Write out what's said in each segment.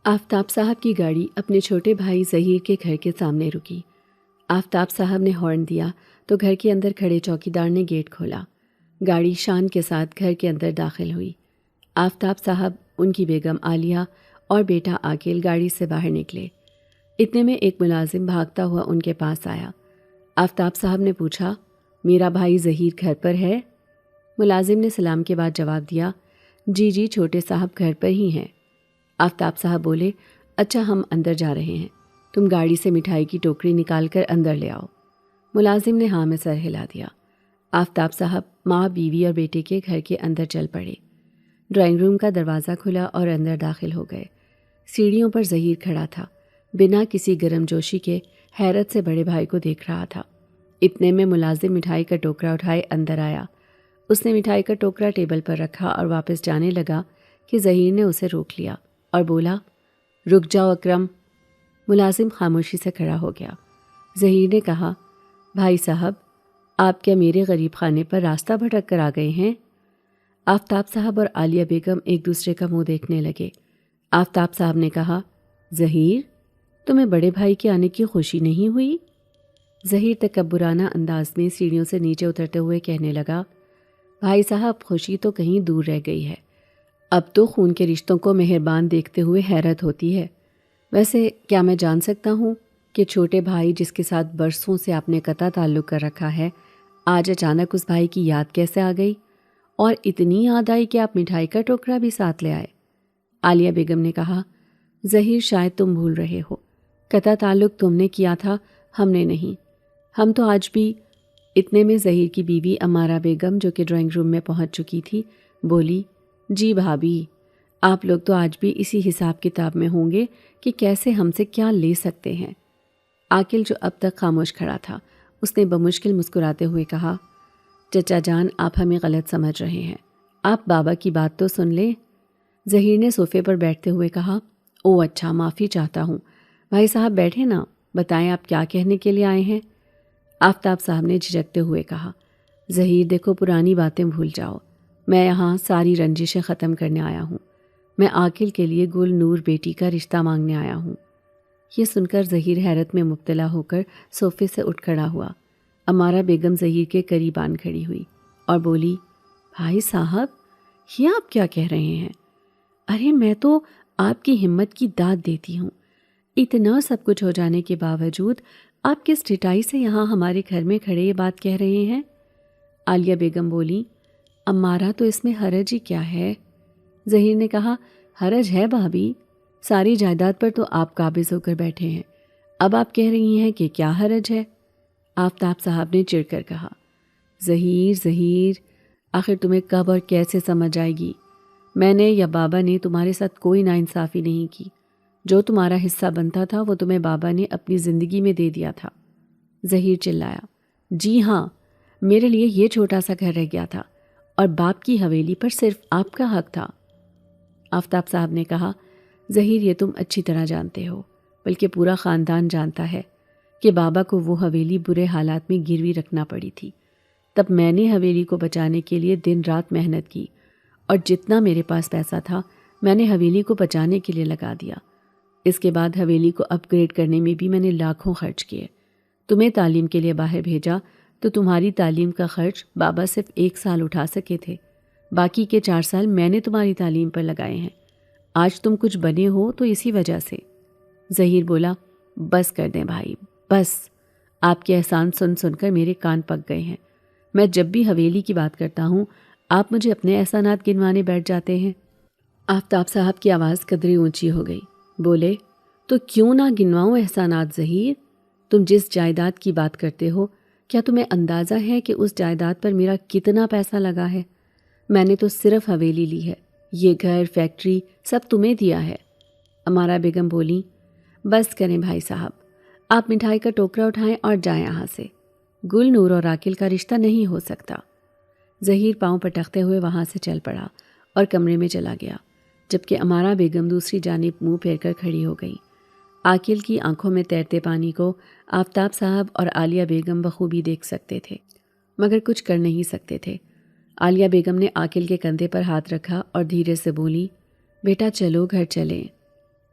آفتاب صاحب کی گاڑی اپنے چھوٹے بھائی ظہیر کے گھر کے سامنے رکی۔ آفتاب صاحب نے ہارن دیا تو گھر کے اندر کھڑے چوکیدار نے گیٹ کھولا۔ گاڑی شان کے ساتھ گھر کے اندر داخل ہوئی۔ آفتاب صاحب، ان کی بیگم عالیہ اور بیٹا عاقل گاڑی سے باہر نکلے۔ اتنے میں ایک ملازم بھاگتا ہوا ان کے پاس آیا۔ آفتاب صاحب نے پوچھا، میرا بھائی ظہیر گھر پر ہے؟ ملازم نے سلام کے بعد جواب دیا، جی جی چھوٹے صاحب گھر پر ہی ہیں۔ آفتاب صاحب بولے، اچھا ہم اندر جا رہے ہیں، تم گاڑی سے مٹھائی کی ٹوکری نکال کر اندر لے آؤ۔ ملازم نے ہاں میں سر ہلا دیا۔ آفتاب صاحب ماں، بیوی اور بیٹے کے گھر کے اندر چل پڑے۔ ڈرائنگ روم کا دروازہ کھلا اور اندر داخل ہو گئے۔ سیڑھیوں پر ظہیر کھڑا تھا، بنا کسی گرم جوشی کے حیرت سے بڑے بھائی کو دیکھ رہا تھا۔ اتنے میں ملازم مٹھائی کا ٹوکرا اٹھائے اندر آیا۔ اس نے مٹھائی کا ٹوکرا ٹیبل پر رکھا اور واپس جانے لگا کہ ظہیر نے اسے روک لیا اور بولا، رک جاؤ اکرم۔ ملازم خاموشی سے کھڑا ہو گیا۔ ظہیر نے کہا، بھائی صاحب، آپ کیا میرے غریب خانے پر راستہ بھٹک کر آ گئے ہیں؟ آفتاب صاحب اور عالیہ بیگم ایک دوسرے کا منہ دیکھنے لگے۔ آفتاب صاحب نے کہا، ظہیر، تمہیں بڑے بھائی کے آنے کی خوشی نہیں ہوئی؟ ظہیر تکبرانہ انداز میں سیڑھیوں سے نیچے اترتے ہوئے کہنے لگا، بھائی صاحب، خوشی تو کہیں دور رہ گئی ہے، اب تو خون کے رشتوں کو مہربان دیکھتے ہوئے حیرت ہوتی ہے۔ ویسے کیا میں جان سکتا ہوں کہ چھوٹے بھائی جس کے ساتھ برسوں سے آپ نے قطع تعلق کر رکھا ہے، آج اچانک اس بھائی کی یاد کیسے آ گئی، اور اتنی یاد آئی کہ آپ مٹھائی کا ٹوکرا بھی ساتھ لے آئے؟ عالیہ بیگم نے کہا، ظہیر، شاید تم بھول رہے ہو، قطع تعلق تم نے کیا تھا، ہم نے نہیں۔ ہم تو آج بھی… اتنے میں ظہیر کی بیوی امارہ بیگم، جو کہ ڈرائنگ روم میں پہنچ چکی تھی، بولی، جی بھابھی، آپ لوگ تو آج بھی اسی حساب کتاب میں ہوں گے کہ کیسے ہم سے کیا لے سکتے ہیں۔ عاقل، جو اب تک خاموش کھڑا تھا، اس نے بمشکل مسکراتے ہوئے کہا، چچا جان، آپ ہمیں غلط سمجھ رہے ہیں، آپ بابا کی بات تو سن لیں۔ ظہیر نے صوفے پر بیٹھتے ہوئے کہا، او اچھا، معافی چاہتا ہوں۔ بھائی صاحب بیٹھے نا، بتائیں آپ کیا کہنے کے لیے آئے ہیں؟ آفتاب صاحب نے جھجکتے ہوئے کہا، ظہیر دیکھو، پرانی باتیں بھول جاؤ، میں یہاں ساری رنجشیں ختم کرنے آیا ہوں۔ میں عاقل کے لیے گل نور بیٹی کا رشتہ مانگنے آیا ہوں۔ یہ سن کر ظہیر حیرت میں مبتلا ہو کر صوفے سے اٹھ کھڑا ہوا۔ امارہ بیگم ظہیر کے قریب آن کھڑی ہوئی اور بولی، بھائی صاحب، یہ آپ کیا کہہ رہے ہیں؟ ارے میں تو آپ کی ہمت کی داد دیتی ہوں، اتنا سب کچھ ہو جانے کے باوجود آپ کس ٹھٹائی سے یہاں ہمارے گھر میں کھڑے یہ بات کہہ رہے ہیں؟ عالیہ بیگم بولی، امارہ، تو اس میں حرج ہی کیا ہے؟ ظہیر نے کہا، حرج ہے بھابھی، ساری جائیداد پر تو آپ قابض ہو کر بیٹھے ہیں، اب آپ کہہ رہی ہیں کہ کیا حرج ہے؟ آفتاب صاحب نے چڑ کر کہا، ظہیر، آخر تمہیں کب اور کیسے سمجھ آئے گی؟ میں نے یا بابا نے تمہارے ساتھ کوئی ناانصافی نہیں کی، جو تمہارا حصہ بنتا تھا وہ تمہیں بابا نے اپنی زندگی میں دے دیا تھا۔ ظہیر چلایا، جی ہاں، میرے لیے یہ چھوٹا سا گھر رہ گیا تھا اور باپ کی حویلی پر صرف آپ کا حق تھا۔ آفتاب صاحب نے کہا، ظہیر، یہ تم اچھی طرح جانتے ہو، بلکہ پورا خاندان جانتا ہے کہ بابا کو وہ حویلی برے حالات میں گروی رکھنا پڑی تھی۔ تب میں نے حویلی کو بچانے کے لیے دن رات محنت کی، اور جتنا میرے پاس پیسہ تھا میں نے حویلی کو بچانے کے لیے لگا دیا۔ اس کے بعد حویلی کو اپ گریڈ کرنے میں بھی میں نے لاکھوں خرچ کیے۔ تمہیں تعلیم کے لیے باہر بھیجا تو تمہاری تعلیم کا خرچ بابا صرف 1 سال اٹھا سکے تھے، باقی کے 4 سال میں نے تمہاری تعلیم پر لگائے ہیں۔ آج تم کچھ بنے ہو تو اسی وجہ سے۔ ظہیر بولا، بس کر دیں بھائی، بس، آپ کے احسان سن سن کر میرے کان پک گئے ہیں۔ میں جب بھی حویلی کی بات کرتا ہوں آپ مجھے اپنے احسانات گنوانے بیٹھ جاتے ہیں۔ آفتاب صاحب کی آواز قدرے اونچی ہو گئی، بولے، تو کیوں نہ گنواؤں احسانات ظہیر؟ تم جس جائیداد کی بات کرتے ہو، کیا تمہیں اندازہ ہے کہ اس جائیداد پر میرا کتنا پیسہ لگا ہے؟ میں نے تو صرف حویلی لی ہے، یہ گھر، فیکٹری سب تمہیں دیا ہے۔ امارہ بیگم بولی، بس کریں بھائی صاحب، آپ مٹھائی کا ٹوکرا اٹھائیں اور جائیں یہاں سے، گل نور اور عاقل کا رشتہ نہیں ہو سکتا۔ ظہیر پاؤں پٹکتے ہوئے وہاں سے چل پڑا اور کمرے میں چلا گیا، جبکہ امارہ بیگم دوسری جانب منہ پھیر کر کھڑی ہو گئی۔ عاقل کی آنکھوں میں تیرتے پانی کو آفتاب صاحب اور عالیہ بیگم بخوبی دیکھ سکتے تھے، مگر کچھ کر نہیں سکتے تھے۔ عالیہ بیگم نے عاقل کے کندھے پر ہاتھ رکھا اور دھیرے سے بولی، بیٹا چلو گھر چلیں۔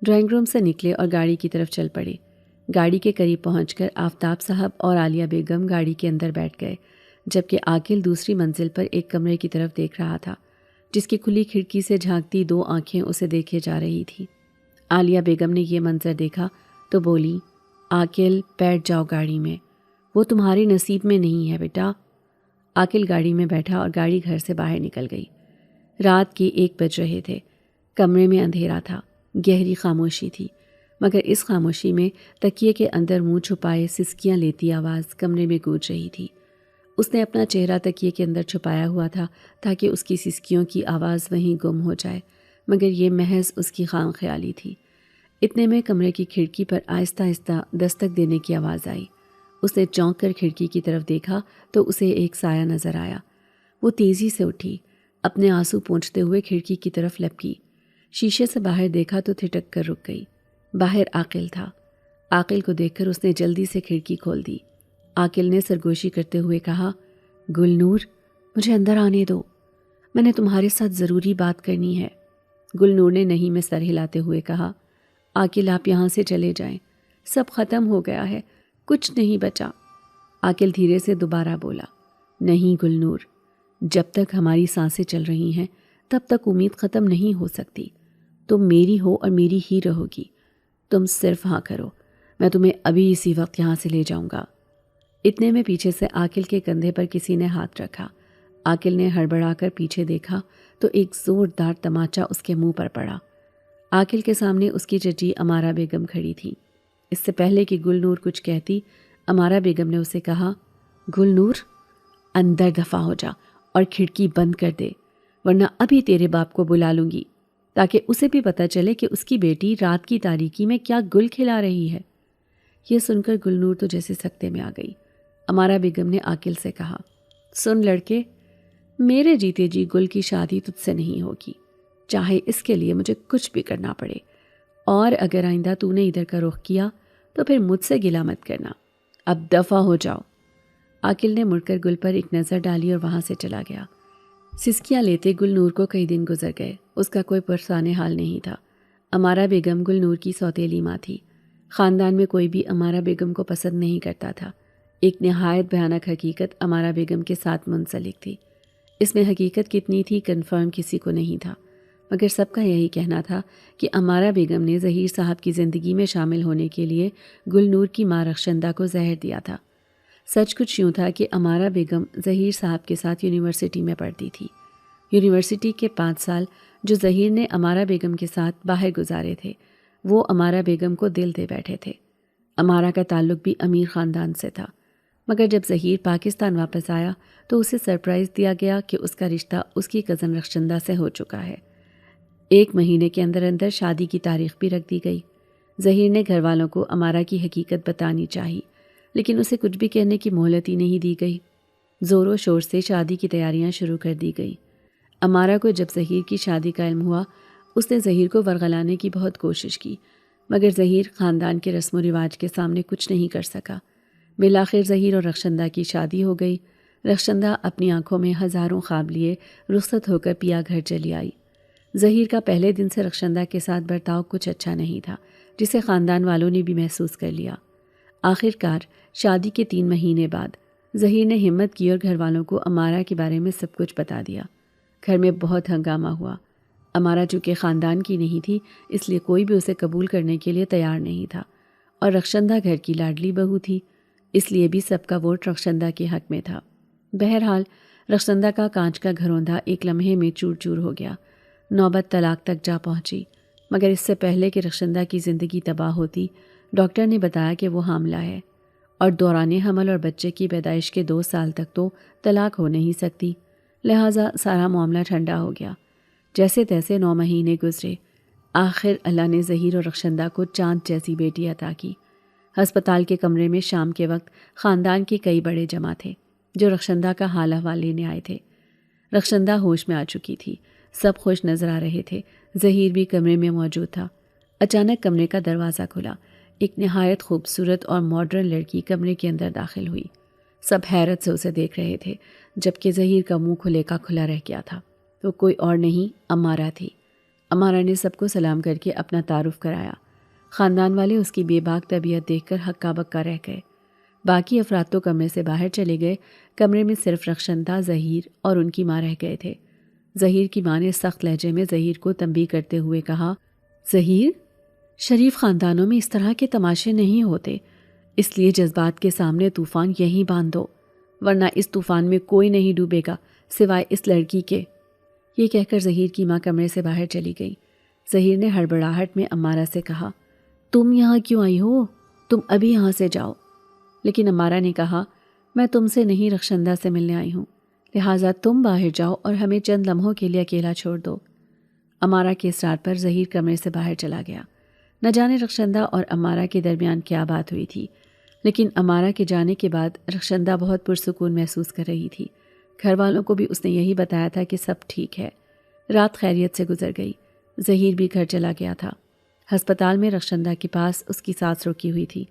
ڈرائنگ روم سے نکلے اور گاڑی کی طرف چل پڑے۔ گاڑی کے قریب پہنچ کر آفتاب صاحب اور عالیہ بیگم گاڑی کے اندر بیٹھ گئے، جبکہ عاقل دوسری منزل پر ایک کمرے کی طرف دیکھ رہا تھا، جس کی کھلی کھڑکی سے جھانکتی 2 آنکھیں اسے دیکھے جا رہی تھی۔ عالیہ بیگم نے یہ منظر دیکھا تو بولی، عاقل بیٹھ جاؤ گاڑی میں، وہ تمہارے نصیب میں نہیں ہے بیٹا۔ عاقل گاڑی میں بیٹھا اور گاڑی گھر سے باہر نکل گئی۔ رات کے 1 بج رہے تھے۔ کمرے میں اندھیرا تھا، گہری خاموشی تھی، مگر اس خاموشی میں تکیے کے اندر منہ چھپائے سسکیاں لیتی آواز کمرے میں گونج رہی تھی۔ اس نے اپنا چہرہ تکیے کے اندر چھپایا ہوا تھا تاکہ اس کی سسکیوں کی آواز وہیں گم ہو جائے، مگر یہ محض اس کی خام خیالی تھی۔ اتنے میں کمرے کی کھڑکی پر آہستہ آہستہ دستک دینے کی آواز آئی۔ اس نے چونک کر کھڑکی کی طرف دیکھا تو اسے ایک سایہ نظر آیا۔ وہ تیزی سے اٹھی، اپنے آنسو پونچھتے ہوئے کھڑکی کی طرف لپکی۔ شیشے سے باہر دیکھا تو تھٹک کر رک گئی۔ باہر عاقل تھا۔ عاقل کو دیکھ کر اس نے جلدی سے کھڑکی کھول دی۔ عاقل نے سرگوشی کرتے ہوئے کہا، گلنور، مجھے اندر آنے دو، میں نے تمہارے ساتھ ضروری بات کرنی ہے۔ گلنور نے نہیں میں سر ہلاتے ہوئے کہا، عاقل آپ یہاں سے چلے جائیں، سب ختم ہو گیا ہے، کچھ نہیں بچا۔ عاقل دھیرے سے دوبارہ بولا، نہیں گلنور، جب تک ہماری سانسیں چل رہی ہیں تب تک امید ختم نہیں ہو سکتی۔ تم میری ہو اور میری ہی رہو گی، تم صرف ہاں کرو، میں تمہیں ابھی اسی وقت یہاں سے لے جاؤں گا۔ اتنے میں پیچھے سے عاقل کے کندھے پر کسی نے ہاتھ رکھا۔ عاقل نے ہڑبڑا کر پیچھے دیکھا تو ایک زوردار تماچا اس کے منہ پر پڑا۔ عاقل کے سامنے اس کی چچی امارہ بیگم کھڑی تھی۔ اس سے پہلے کہ گلنور کچھ کہتی، امارہ بیگم نے اسے کہا، گلنور، اندر دفع ہو جا اور کھڑکی بند کر دے، ورنہ ابھی تیرے باپ کو بلا لوں گی تاکہ اسے بھی پتہ چلے کہ اس کی بیٹی رات کی تاریکی میں کیا گل کھلا رہی ہے۔ یہ سن کر گلنور تو جیسے سکتے میں آ گئی۔ امارہ بیگم نے عاقل سے کہا، سن لڑکے، میرے جیتے جی گل کی شادی تجھ سے نہیں ہوگی، چاہے اس کے لیے مجھے کچھ بھی کرنا پڑے، اور اگر آئندہ تو نے ادھر کا رخ کیا تو پھر مجھ سے گلہ مت کرنا، اب دفع ہو جاؤ۔ عاقل نے مڑ کر گل پر ایک نظر ڈالی اور وہاں سے چلا گیا۔ سسکیاں لیتے گلنور کو کئی دن گزر گئے، اس کا کوئی پرسان حال نہیں تھا۔ امارہ بیگم گلنور کی سوتیلی ماں تھی۔ خاندان میں کوئی بھی امارہ بیگم کو پسند نہیں کرتا تھا۔ ایک نہایت بھیانک حقیقت امارہ بیگم کے ساتھ منسلک تھی۔ اس میں حقیقت کتنی تھی کنفرم کسی کو نہیں تھا، مگر سب کا یہی کہنا تھا کہ امارہ بیگم نے ظہیر صاحب کی زندگی میں شامل ہونے کے لیے گلنور کی ماں رخشندہ کو زہر دیا تھا۔ سچ کچھ یوں تھا کہ امارہ بیگم ظہیر صاحب کے ساتھ یونیورسٹی میں پڑھتی تھی۔ یونیورسٹی کے 5 سال جو ظہیر نے امارہ بیگم کے ساتھ باہر گزارے تھے، وہ امارہ بیگم کو دل دے بیٹھے تھے۔ امارہ کا تعلق بھی امیر خاندان سے تھا، مگر جب ظہیر پاکستان واپس آیا تو اسے سرپرائز دیا گیا کہ اس کا رشتہ اس کی کزن رخشندہ سے ہو چکا ہے۔ 1 مہینے کے اندر اندر شادی کی تاریخ بھی رکھ دی گئی۔ ظہیر نے گھر والوں کو امارہ کی حقیقت بتانی چاہی، لیکن اسے کچھ بھی کہنے کی مہلت ہی نہیں دی گئی۔ زور و شور سے شادی کی تیاریاں شروع کر دی گئی۔ امارہ کو جب ظہیر کی شادی کا علم ہوا، اس نے ظہیر کو ورغلانے کی بہت کوشش کی، مگر ظہیر خاندان کے رسم و رواج کے سامنے کچھ نہیں کر سکا۔ بالآخر ظہیر اور رخشندہ کی شادی ہو گئی۔ رخشندہ اپنی آنکھوں میں ہزاروں خواب لیے رخصت ہو کر پیا گھر چلی آئی۔ ظہیر کا پہلے دن سے رخشندہ کے ساتھ برتاؤ کچھ اچھا نہیں تھا، جسے خاندان والوں نے بھی محسوس کر لیا۔ آخر کار شادی کے 3 مہینے بعد ظہیر نے ہمت کی اور گھر والوں کو امارہ کے بارے میں سب کچھ بتا دیا۔ گھر میں بہت ہنگامہ ہوا۔ امارہ چونکہ خاندان کی نہیں تھی، اس لیے کوئی بھی اسے قبول کرنے کے لیے تیار نہیں تھا، اور رخشندہ گھر کی لاڈلی بہو تھی، اس لیے بھی سب کا ووٹ رخشندہ کے حق میں تھا۔ بہرحال رخشندہ کا کانچ کا گھروندھا ایک لمحے میں چور چور ہو گیا۔ نوبت طلاق تک جا پہنچی، مگر اس سے پہلے کہ رخشندہ کی زندگی تباہ ہوتی، ڈاکٹر نے بتایا کہ وہ حاملہ ہے، اور دوران حمل اور بچے کی پیدائش کے 2 سال تک تو طلاق ہو نہیں سکتی، لہٰذا سارا معاملہ ٹھنڈا ہو گیا۔ جیسے تیسے 9 مہینے گزرے۔ آخر اللہ نے ظہیر اور رخشندہ کو چاند جیسی بیٹی عطا کی۔ ہسپتال کے کمرے میں شام کے وقت خاندان کے کئی بڑے جمع تھے جو رخشندہ کا حال احوال لینے آئے تھے۔ رخشندہ ہوش میں آ چکی تھی، سب خوش نظر آ رہے تھے، ظہیر بھی کمرے میں موجود تھا۔ اچانک کمرے کا دروازہ کھلا، ایک نہایت خوبصورت اور ماڈرن لڑکی کمرے کے اندر داخل ہوئی۔ سب حیرت سے اسے دیکھ رہے تھے، جبکہ ظہیر کا منہ کھلے کا کھلا رہ گیا تھا۔ وہ کوئی اور نہیں، امارہ تھی۔ امارا نے سب کو سلام کر کے اپنا تعارف کرایا۔ خاندان والے اس کی بے باک طبیعت دیکھ کر ہکا بکا رہ گئے۔ باقی افراد تو کمرے سے باہر چلے گئے۔ کمرے میں صرف رخشندہ، ظہیر اور ان کی ماں رہ گئے تھے۔ ظہیر کی ماں نے سخت لہجے میں ظہیر کو تنبیہ کرتے ہوئے کہا، ظہیر، شریف خاندانوں میں اس طرح کے تماشے نہیں ہوتے، اس لیے جذبات کے سامنے طوفان یہیں باندھ دو، ورنہ اس طوفان میں کوئی نہیں ڈوبے گا سوائے اس لڑکی کے۔ یہ کہہ کر ظہیر کی ماں کمرے سے باہر چلی گئی۔ ظہیر نے ہڑبڑاہٹ میں امارہ سے کہا، تم یہاں کیوں آئی ہو؟ تم ابھی یہاں سے جاؤ۔ لیکن امارہ نے کہا، میں تم سے نہیں رخشندہ سے ملنے آئی ہوں، لہٰذا تم باہر جاؤ اور ہمیں چند لمحوں کے لیے اکیلا چھوڑ دو۔ امارہ کے اصرار پر ظہیر کمرے سے باہر چلا گیا۔ نہ جانے رخشندہ اور امارہ کے درمیان کیا بات ہوئی تھی، لیکن امارہ کے جانے کے بعد رخشندہ بہت پرسکون محسوس کر رہی تھی۔ گھر والوں کو بھی اس نے یہی بتایا تھا کہ سب ٹھیک ہے۔ رات خیریت سے گزر گئی۔ ظہیر بھی گھر چلا گیا تھا۔ ہسپتال میں رخشندہ کے پاس اس کی سانس رکی ہوئی تھی۔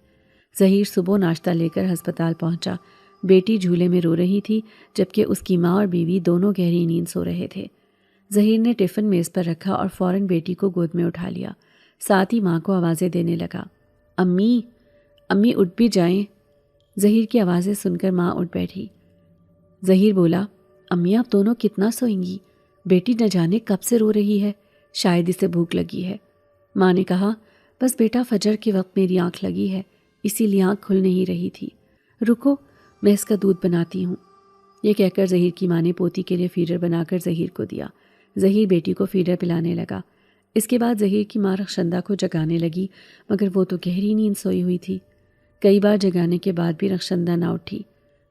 ظہیر صبح ناشتہ لے کر ہسپتال پہنچا۔ بیٹی جھولے میں رو رہی تھی، جبکہ اس کی ماں اور بیوی دونوں گہری نیند سو رہے تھے۔ ظہیر نے ٹفن میز پر رکھا اور فوراً بیٹی کو گود میں اٹھا لیا، ساتھ ہی ماں کو آوازیں دینے لگا، امی، امی اٹھ بھی جائیں۔ ظہیر کی آوازیں سن کر ماں اٹھ بیٹھی۔ ظہیر بولا، امی آپ دونوں کتنا سوئیں گی؟ بیٹی نہ جانے کب سے رو رہی ہے، شاید اسے بھوک لگی ہے۔ ماں نے کہا، بس بیٹا فجر کے وقت میری آنکھ لگی ہے، اسی لیے آنکھ کھل نہیں رہی تھی، رکو میں اس کا دودھ بناتی ہوں۔ یہ کہہ کر ظہیر کی ماں نے پوتی کے لیے فیڈر بنا کر ظہیر کو دیا۔ ظہیر بیٹی کو فیڈر پلانے لگا۔ اس کے بعد ظہیر کی ماں رخشندہ کو جگانے لگی، مگر وہ تو گہری نیند سوئی ہوئی تھی۔ کئی بار جگانے کے بعد بھی رخشندہ نہ اٹھی۔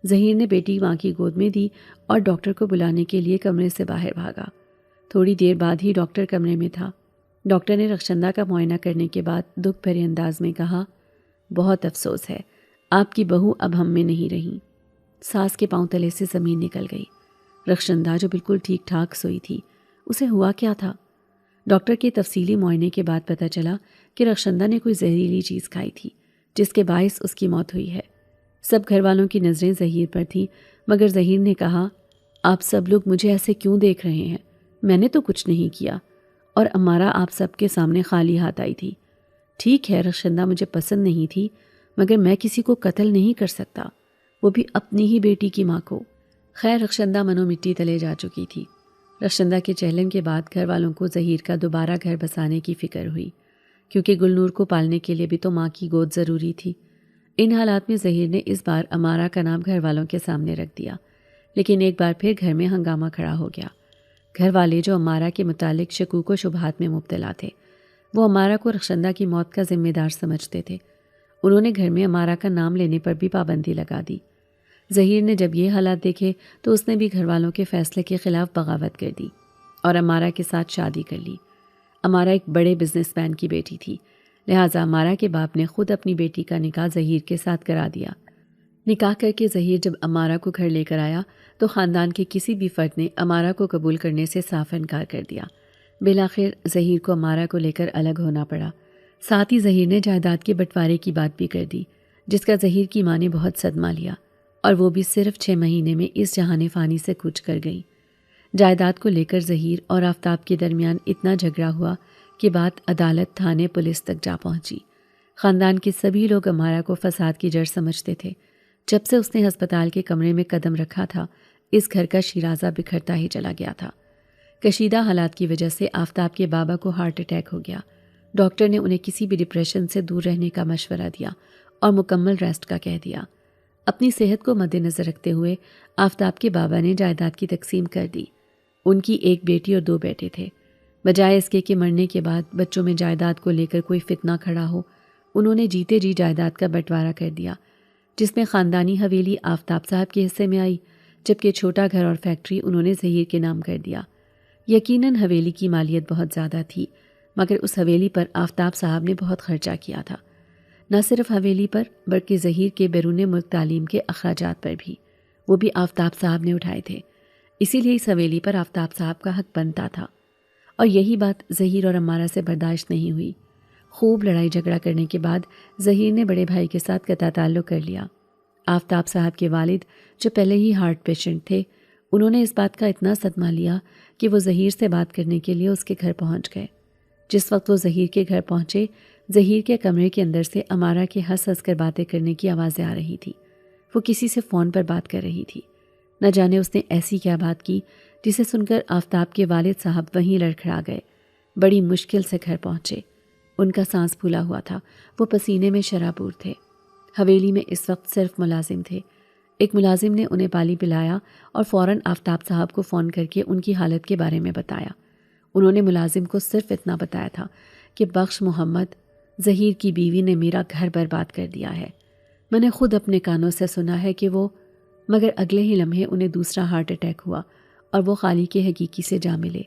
ظہیر نے بیٹی ماں کی گود میں دی اور ڈاکٹر کو بلانے کے لیے کمرے سے باہر بھاگا۔ تھوڑی دیر بعد ہی ڈاکٹر کمرے میں تھا۔ ڈاکٹر نے رخشندہ کا معائنہ کرنے کے بعد دکھ بھرے انداز میں کہا، بہت افسوس ہے، آپ کی بہو اب ہم میں نہیں رہی۔ سانس کے پاؤں تلے سے زمین نکل گئی۔ رخشندہ جو بالکل ٹھیک ٹھاک سوئی تھی، اسے ہوا کیا تھا؟ ڈاکٹر کے تفصیلی معائنے کے بعد پتہ چلا کہ رخشندہ نے کوئی زہریلی چیز کھائی تھی، جس کے باعث اس کی موت ہوئی ہے۔ سب گھر والوں کی نظریں ظہیر پر تھیں، مگر ظہیر نے کہا، آپ سب لوگ مجھے ایسے کیوں دیکھ رہے ہیں؟ میں نے تو کچھ نہیں کیا، اور امارہ آپ سب کے سامنے خالی ہاتھ آئی تھی۔ ٹھیک ہے، رخشندہ مجھے پسند نہیں تھی، مگر میں کسی کو قتل نہیں کر سکتا، وہ بھی اپنی ہی بیٹی کی ماں کو۔ خیر، رخشندہ منو مٹی تلے جا چکی تھی۔ رخشندہ کے چہلم کے بعد گھر والوں کو ظہیر کا دوبارہ گھر بسانے کی فکر ہوئی، کیونکہ گلنور کو پالنے کے لیے بھی تو ماں کی گود ضروری تھی۔ ان حالات میں ظہیر نے اس بار امارہ کا نام گھر والوں کے سامنے رکھ دیا، لیکن ایک بار پھر گھر میں ہنگامہ کھڑا ہو گیا۔ گھر والے جو امارہ کے متعلق شکوک و شبہات میں مبتلا تھے، وہ امارہ کو رخشندہ کی موت کا ذمہ دار سمجھتے تھے۔ انہوں نے گھر میں امارہ کا نام لینے پر بھی پابندی لگا دی۔ ظہیر نے جب یہ حالات دیکھے تو اس نے بھی گھر والوں کے فیصلے کے خلاف بغاوت کر دی اور امارہ کے ساتھ شادی کر لی۔ امارہ ایک بڑے بزنس مین کی بیٹی تھی، لہٰذا امارہ کے باپ نے خود اپنی بیٹی کا نکاح ظہیر کے ساتھ کرا دیا۔ نکاح کر کے ظہیر جب امارہ کو گھر لے کر آیا تو خاندان کے کسی بھی فرد نے امارہ کو قبول کرنے سے صاف انکار کر دیا۔ بالآخر ظہیر کو امارہ کو لے کر الگ ہونا پڑا۔ ساتھ ہی ظہیر نے جائیداد کے بٹوارے کی بات بھی کر دی، جس کا ظہیر کی ماں نے بہت صدمہ لیا، اور وہ بھی صرف 6 مہینے میں اس جہان فانی سے کوچ کر گئی۔ جائیداد کو لے کر ظہیر اور آفتاب کے درمیان اتنا جھگڑا ہوا کہ بات عدالت، تھانے، پولیس تک جا پہنچی۔ خاندان کے سبھی لوگ امارہ کو فساد کی جڑ سمجھتے تھے۔ جب سے اس نے ہسپتال کے کمرے میں قدم رکھا تھا، اس گھر کا شیرازہ بکھرتا ہی چلا گیا تھا۔ کشیدہ حالات کی وجہ سے آفتاب کے بابا کو ہارٹ اٹیک ہو گیا۔ ڈاکٹر نے انہیں کسی بھی ڈپریشن سے دور رہنے کا مشورہ دیا اور مکمل ریسٹ کا کہہ دیا۔ اپنی صحت کو مد نظر رکھتے ہوئے آفتاب کے بابا نے جائیداد کی تقسیم کر دی۔ ان کی ایک بیٹی اور 2 بیٹے تھے۔ بجائے اس کے کہ مرنے کے بعد بچوں میں جائیداد کو لے کر کوئی فتنہ کھڑا ہو، انہوں نے جیتے جی جائیداد کا بٹوارا کر دیا، جس میں خاندانی حویلی آفتاب صاحب کے حصے میں آئی، جبکہ چھوٹا گھر اور فیکٹری انہوں نے ظہیر کے نام کر دیا۔ یقیناً حویلی کی مالیت بہت زیادہ تھی، مگر اس حویلی پر آفتاب صاحب نے بہت خرچہ کیا تھا۔ نہ صرف حویلی پر بلکہ ظہیر کے بیرون ملک تعلیم کے اخراجات پر بھی، وہ بھی آفتاب صاحب نے اٹھائے تھے۔ اسی لیے اس حویلی پر آفتاب صاحب کا حق بنتا تھا، اور یہی بات ظہیر اور امارہ سے برداشت نہیں ہوئی۔ خوب لڑائی جھگڑا کرنے کے بعد ظہیر نے بڑے بھائی کے ساتھ قطع تعلق کر لیا۔ آفتاب صاحب کے والد جو پہلے ہی ہارٹ پیشنٹ تھے، انہوں نے اس بات کا اتنا صدمہ لیا کہ وہ ظہیر سے بات کرنے کے لیے اس کے گھر پہنچ گئے۔ جس وقت وہ ظہیر کے گھر پہنچے، ظہیر کے کمرے کے اندر سے امارہ کے ہنس ہنس کر باتیں کرنے کی آوازیں آ رہی تھی۔ وہ کسی سے فون پر بات کر رہی تھی۔ نہ جانے اس نے ایسی کیا بات کی جسے سن کر آفتاب کے والد صاحب وہیں لڑکھڑا گئے۔ بڑی مشکل سے گھر پہنچے۔ ان کا سانس پھولا ہوا تھا، وہ پسینے میں شرابور تھے۔ حویلی میں اس وقت صرف ملازم تھے۔ ایک ملازم نے انہیں پانی پلایا اور فوراً آفتاب صاحب کو فون کر کے ان کی حالت کے بارے میں بتایا۔ انہوں نے ملازم کو صرف اتنا بتایا تھا کہ بخش محمد، ظہیر کی بیوی نے میرا گھر برباد کر دیا ہے۔ میں نے خود اپنے کانوں سے سنا ہے کہ وہ، مگر اگلے ہی لمحے انہیں دوسرا ہارٹ اٹیک ہوا اور وہ خالق حقیقی سے جا ملے۔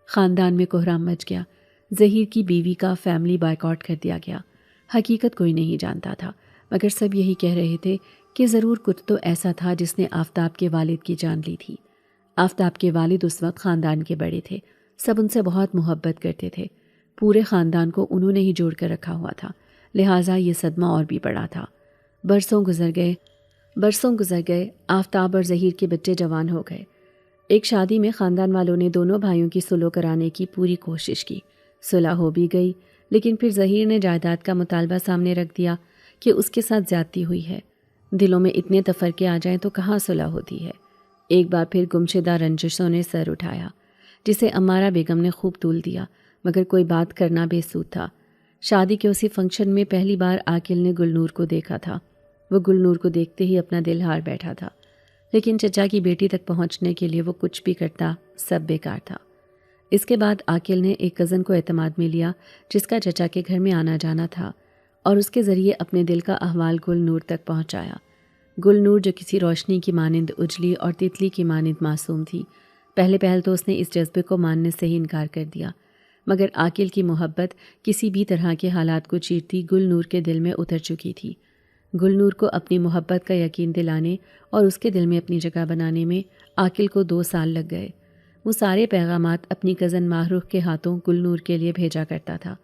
خاندان میں کوہرام مچ گیا۔ ظہیر کی بیوی کا فیملی بائیکاٹ کر دیا گیا۔ حقیقت کوئی نہیں جانتا تھا، مگر سب یہی کہہ رہے تھے کہ ضرور کچھ تو ایسا تھا جس نے آفتاب کے والد کی جان لی تھی۔ آفتاب کے والد اس وقت خاندان کے بڑے تھے، سب ان سے بہت محبت کرتے تھے۔ پورے خاندان کو انہوں نے ہی جوڑ کر رکھا ہوا تھا، لہٰذا یہ صدمہ اور بھی بڑا تھا۔ برسوں گزر گئے، آفتاب اور ظہیر کے بچے جوان ہو گئے۔ ایک شادی میں خاندان والوں نے دونوں بھائیوں کی صلح کرانے کی پوری کوشش کی۔ صلح ہو بھی گئی، لیکن پھر ظہیر نے جائیداد کا مطالبہ سامنے رکھ دیا کہ اس کے ساتھ زیادتی ہوئی ہے۔ دلوں میں اتنے تفرقے آ جائیں تو کہاں صلح ہوتی ہے۔ ایک بار پھر گمشدہ رنجشوں نے سر اٹھایا، جسے امارہ بیگم نے خوب طول دیا، مگر کوئی بات کرنا بے سود تھا۔ شادی کے اسی فنکشن میں پہلی بار عاقل نے گلنور کو دیکھا تھا۔ وہ گلنور کو دیکھتے ہی اپنا دل ہار بیٹھا تھا، لیکن چچا کی بیٹی تک پہنچنے کے لیے وہ کچھ بھی کرتا، سب بیکار تھا۔ اس کے بعد عاقل نے ایک کزن کو اعتماد میں لیا جس کا چچا کے گھر میں آنا جانا تھا، اور اس کے ذریعے اپنے دل کا احوال گلنور تک پہنچایا۔ گلنور جو کسی روشنی کی مانند اجلی اور تتلی کی مانند معصوم تھی، پہل تو اس نے اس جذبے کو ماننے سے ہی انکار کر دیا، مگر عاقل کی محبت کسی بھی طرح کے حالات کو چیرتی گلنور کے دل میں اتر چکی تھی۔ گلنور کو اپنی محبت کا یقین دلانے اور اس کے دل میں اپنی جگہ بنانے میں عاقل کو 2 سال لگ گئے۔ وہ سارے پیغامات اپنی کزن ماہروخ کے ہاتھوں گلنور کے لیے بھیجا کرتا تھا۔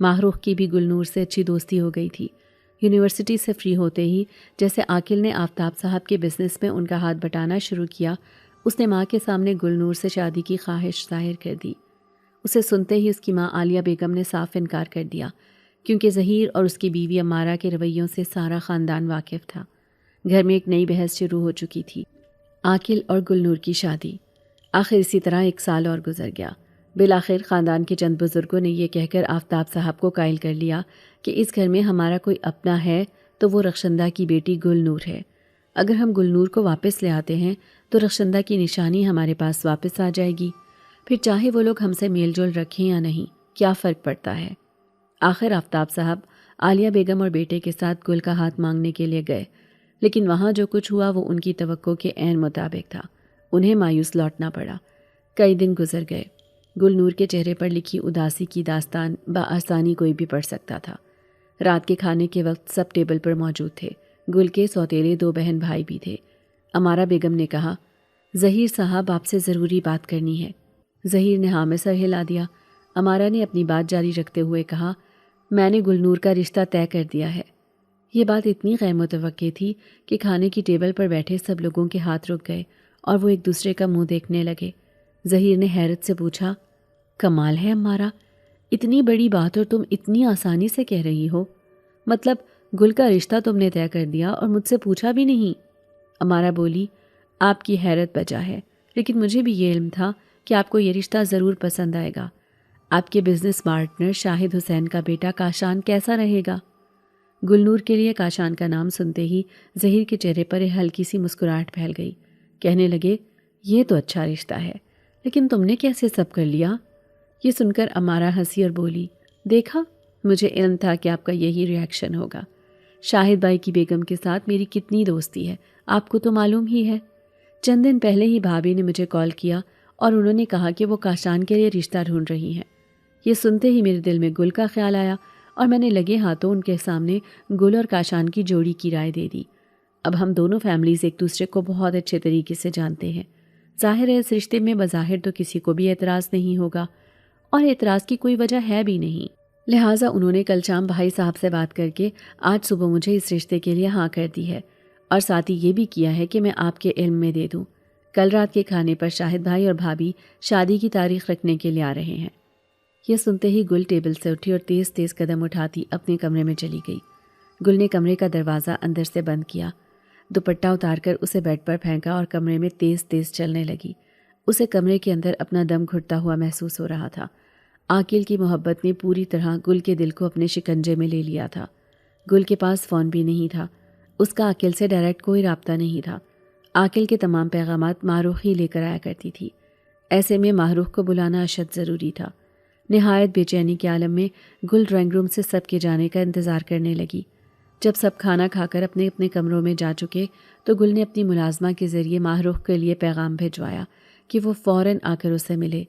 ماہروخ کی بھی گلنور سے اچھی دوستی ہو گئی تھی۔ یونیورسٹی سے فری ہوتے ہی جیسے عاقل نے آفتاب صاحب کے بزنس میں ان کا ہاتھ بٹانا شروع کیا، اس نے ماں کے سامنے گلنور سے شادی کی خواہش ظاہر کر دی۔ اسے سنتے ہی اس کی ماں عالیہ بیگم نے صاف انکار کر دیا، کیونکہ ظہیر اور اس کی بیوی امارہ کے رویوں سے سارا خاندان واقف تھا۔ گھر میں ایک نئی بحث شروع ہو چکی تھی، عاقل اور گلنور کی شادی۔ آخر اسی طرح 1 سال اور گزر گیا۔ بالآخر خاندان کے چند بزرگوں نے یہ کہہ کر آفتاب صاحب کو قائل کر لیا کہ اس گھر میں ہمارا کوئی اپنا ہے تو وہ رخشندہ کی بیٹی گلنور ہے۔ اگر ہم گلنور کو واپس لے آتے ہیں تو رخشندہ کی نشانی ہمارے پاس واپس آ جائے گی، پھر چاہے وہ لوگ ہم سے میل جول رکھیں یا نہیں، کیا فرق پڑتا ہے۔ آخر آفتاب صاحب عالیہ بیگم اور بیٹے کے ساتھ گل کا ہاتھ مانگنے کے لیے گئے، لیکن وہاں جو کچھ ہوا وہ ان کی توقع کے عین مطابق تھا۔ انہیں مایوس لوٹنا پڑا۔ کئی دن گزر گئے۔ گلنور کے چہرے پر لکھی اداسی کی داستان بآسانی کوئی بھی پڑھ سکتا تھا۔ رات کے کھانے کے وقت سب ٹیبل پر موجود تھے۔ گل کے سوتیلے 2 بہن بھائی بھی تھے۔ امارہ بیگم نے کہا، ظہیر صاحب آپ سے ضروری بات کرنی ہے۔ ظہیر نے ہاں میں سر ہلا دیا۔ امارہ نے اپنی بات جاری رکھتے ہوئے کہا، میں نے گلنور کا رشتہ طے کر دیا ہے۔ یہ بات اتنی غیر متوقع تھی کہ کھانے کی ٹیبل پر بیٹھے سب لوگوں کے ہاتھ رک گئے اور وہ ایک دوسرے کا منہ دیکھنے لگے۔ ظہیر نے حیرت سے پوچھا، کمال ہے امارہ، اتنی بڑی بات اور تم اتنی آسانی سے کہہ رہی ہو؟ مطلب گل کا رشتہ تم نے طے کر دیا اور مجھ سے پوچھا بھی نہیں؟ امارہ بولی، آپ کی حیرت بجا ہے، لیکن مجھے بھی یہ علم تھا کہ آپ کو یہ رشتہ ضرور پسند آئے گا۔ آپ کے بزنس پارٹنر شاہد حسین کا بیٹا کاشان کیسا رہے گا؟ گلنور کے لیے کاشان کا نام سنتے ہی ظہیر کے چہرے پر ہلکی سی مسکراہٹ پھیل گئی۔ کہنے لگے، یہ تو اچھا رشتہ ہے، لیکن تم نے کیسے سب کر لیا؟ یہ سن کر امارہ ہنسی اور بولی، دیکھا، مجھے علم تھا کہ آپ کا یہی ری ایکشن ہوگا۔ شاہد بھائی کی بیگم کے ساتھ میری کتنی دوستی ہے، آپ کو تو معلوم ہی ہے۔ چند دن پہلے ہی بھابھی نے مجھے کال کیا اور انہوں نے کہا کہ وہ کاشان کے لیے رشتہ ڈھونڈ رہی ہیں۔ یہ سنتے ہی میرے دل میں گل کا خیال آیا اور میں نے لگے ہاتھوں ان کے سامنے گل اور کاشان کی جوڑی کی رائے دے دی۔ اب ہم دونوں فیملیز ایک دوسرے کو بہت اچھے طریقے سے جانتے ہیں۔ ظاہر ہے اس رشتے میں بظاہر تو کسی کو بھی اعتراض نہیں ہوگا، اور اعتراض کی کوئی وجہ ہے بھی نہیں۔ لہٰذا انہوں نے کل شام بھائی صاحب سے بات کر کے آج صبح مجھے اس رشتے کے لیے ہاں کر دی ہے، اور ساتھ ہی یہ بھی کیا ہے کہ میں آپ کے علم میں دے دوں۔ کل رات کے کھانے پر شاہد بھائی اور بھابھی شادی کی تاریخ رکھنے کے لیے آ رہے ہیں۔ یہ سنتے ہی گل ٹیبل سے اٹھی اور تیز تیز قدم اٹھاتی اپنے کمرے میں چلی گئی۔ گل نے کمرے کا دروازہ اندر سے بند کیا، دوپٹہ اتار کر اسے بیڈ پر پھینکا اور کمرے میں تیز تیز چلنے لگی۔ اسے کمرے کے اندر اپنا دم گھٹتا ہوا محسوس ہو رہا تھا۔ عاقل کی محبت نے پوری طرح گل کے دل کو اپنے شکنجے میں لے لیا تھا۔ گل کے پاس فون بھی نہیں تھا، اس کا عاقل سے ڈائریکٹ کوئی رابطہ نہیں تھا۔ عاقل کے تمام پیغامات ماروخ ہی لے کر آیا کرتی تھی۔ ایسے میں ماروخ کو بلانا اشد ضروری تھا۔ نہایت بے چینی کے عالم میں گل ڈرائنگ روم سے سب کے جانے کا انتظار کرنے لگی۔ جب سب کھانا کھا کر اپنے اپنے کمروں میں جا چکے تو گل نے اپنی ملازمہ کے ذریعے ماروخ کے لیے پیغام بھیجوایا کہ وہ فوراً آ کر اسے ملے۔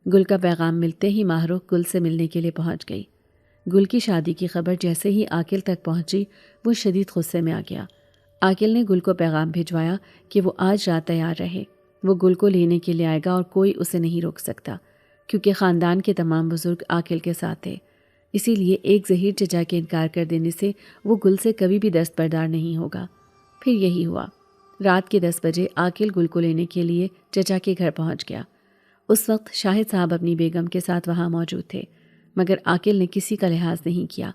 گل کا پیغام ملتے ہی ماروخ گل سے ملنے کے لیے پہنچ گئی۔ گل کی شادی کی خبر جیسے ہی عاقل تک پہنچی وہ شدید غصے میں آ گیا۔ عاقل نے گل کو پیغام بھیجوایا کہ وہ آج رات تیار رہے، وہ گل کو لینے کے لیے آئے گا اور کوئی اسے نہیں روک سکتا، کیونکہ خاندان کے تمام بزرگ عاقل کے ساتھ تھے۔ اسی لیے ایک ظہیر چچا کے انکار کر دینے سے وہ گل سے کبھی بھی دستبردار نہیں ہوگا۔ پھر یہی ہوا۔ رات کے 10 بجے عاقل گل کو لینے کے لیے چچا کے گھر پہنچ گیا۔ اس وقت شاہد صاحب اپنی بیگم کے ساتھ وہاں موجود تھے، مگر عاقل نے کسی کا لحاظ نہیں کیا۔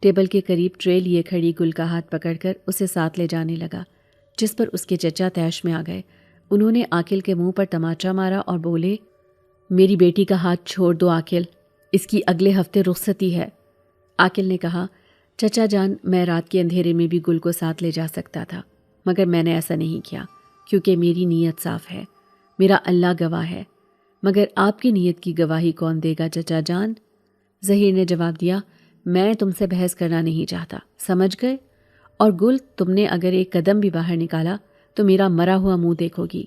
ٹیبل کے قریب ٹرے لیے کھڑی گل کا ہاتھ پکڑ کر اسے ساتھ لے جانے لگا، جس پر اس کے چچا طیش میں آ گئے۔ انہوں نے عاقل کے منہ پر تماچا مارا اور بولے، میری بیٹی کا ہاتھ چھوڑ دو عاقل، اس کی اگلے ہفتے رخصتی ہے۔ عاقل نے کہا، چچا جان، میں رات کے اندھیرے میں بھی گل کو ساتھ لے جا سکتا تھا، مگر میں نے ایسا نہیں کیا کیونکہ میری نیت صاف ہے، میرا اللہ گواہ ہے۔ مگر آپ کی نیت کی گواہی کون دے گا چچا جان؟ ظہیر نے جواب دیا، میں تم سے بحث کرنا نہیں چاہتا، سمجھ گئے؟ اور گل، تم نے اگر ایک قدم بھی باہر نکالا تو میرا مرا ہوا منہ دیکھو گی،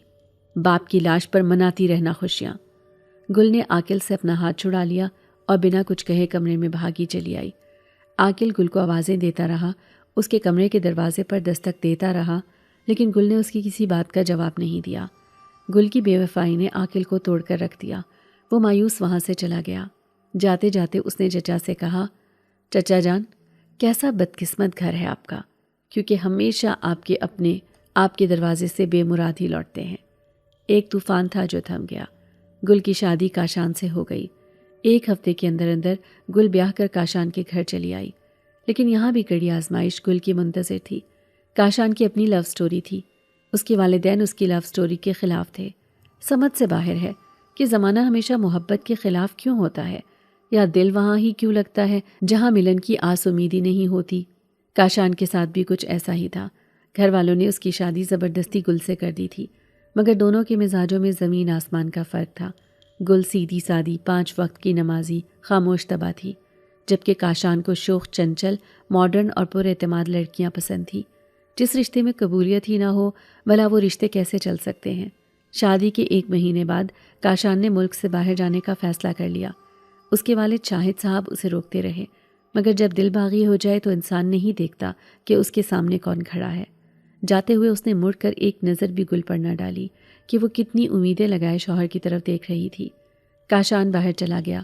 باپ کی لاش پر مناتی رہنا خوشیاں۔ گل نے عاقل سے اپنا ہاتھ چھڑا لیا اور بنا کچھ کہے کمرے میں بھاگی چلی آئی۔ عاقل گل کو آوازیں دیتا رہا، اس کے کمرے کے دروازے پر دستک دیتا رہا، لیکن گل نے اس کی کسی بات کا جواب نہیں دیا۔ گل کی بے وفائی نے عاقل کو توڑ کر رکھ دیا۔ وہ مایوس وہاں سے چلا گیا۔ جاتے جاتے اس نے چچا سے کہا، چچا جان، کیسا بدقسمت گھر ہے آپ کا، کیونکہ ہمیشہ آپ کے اپنے آپ کے دروازے سے بے مراد ہی لوٹتے ہیں۔ ایک طوفان تھا جو تھم گیا۔ گل کی شادی کاشان سے ہو گئی۔ 1 ہفتے کے اندر اندر گل بیاہ کر کاشان کے گھر چلی آئی، لیکن یہاں بھی کڑی آزمائش گل کی منتظر تھی۔ کاشان کی اپنی لو سٹوری تھی، اس کے والدین اس کی لو سٹوری کے خلاف تھے۔ سمجھ سے باہر ہے کہ زمانہ ہمیشہ محبت کے خلاف کیوں ہوتا ہے، یا دل وہاں ہی کیوں لگتا ہے جہاں ملن کی آس امیدی نہیں ہوتی۔ کاشان کے ساتھ بھی کچھ ایسا ہی تھا۔ گھر والوں نے اس کی شادی زبردستی گل سے کر دی تھی، مگر دونوں کے مزاجوں میں زمین آسمان کا فرق تھا۔ گل سیدھی سادی 5 وقت کی نمازی خاموش طبع تھی، جبکہ کاشان کو شوخ چنچل ماڈرن اور پر اعتماد لڑکیاں پسند تھی۔ جس رشتے میں قبولیت ہی نہ ہو بھلا وہ رشتے کیسے چل سکتے ہیں؟ شادی کے 1 مہینے بعد کاشان نے ملک سے باہر جانے کا فیصلہ کر لیا۔ اس کے والد شاہد صاحب اسے روکتے رہے، مگر جب دل باغی ہو جائے تو انسان نہیں دیکھتا کہ اس کے سامنے کون کھڑا ہے۔ جاتے ہوئے اس نے مڑ کر ایک نظر بھی گل پر نہ ڈالی کہ وہ کتنی امیدیں لگائے شوہر کی طرف دیکھ رہی تھی۔ کاشان باہر چلا گیا۔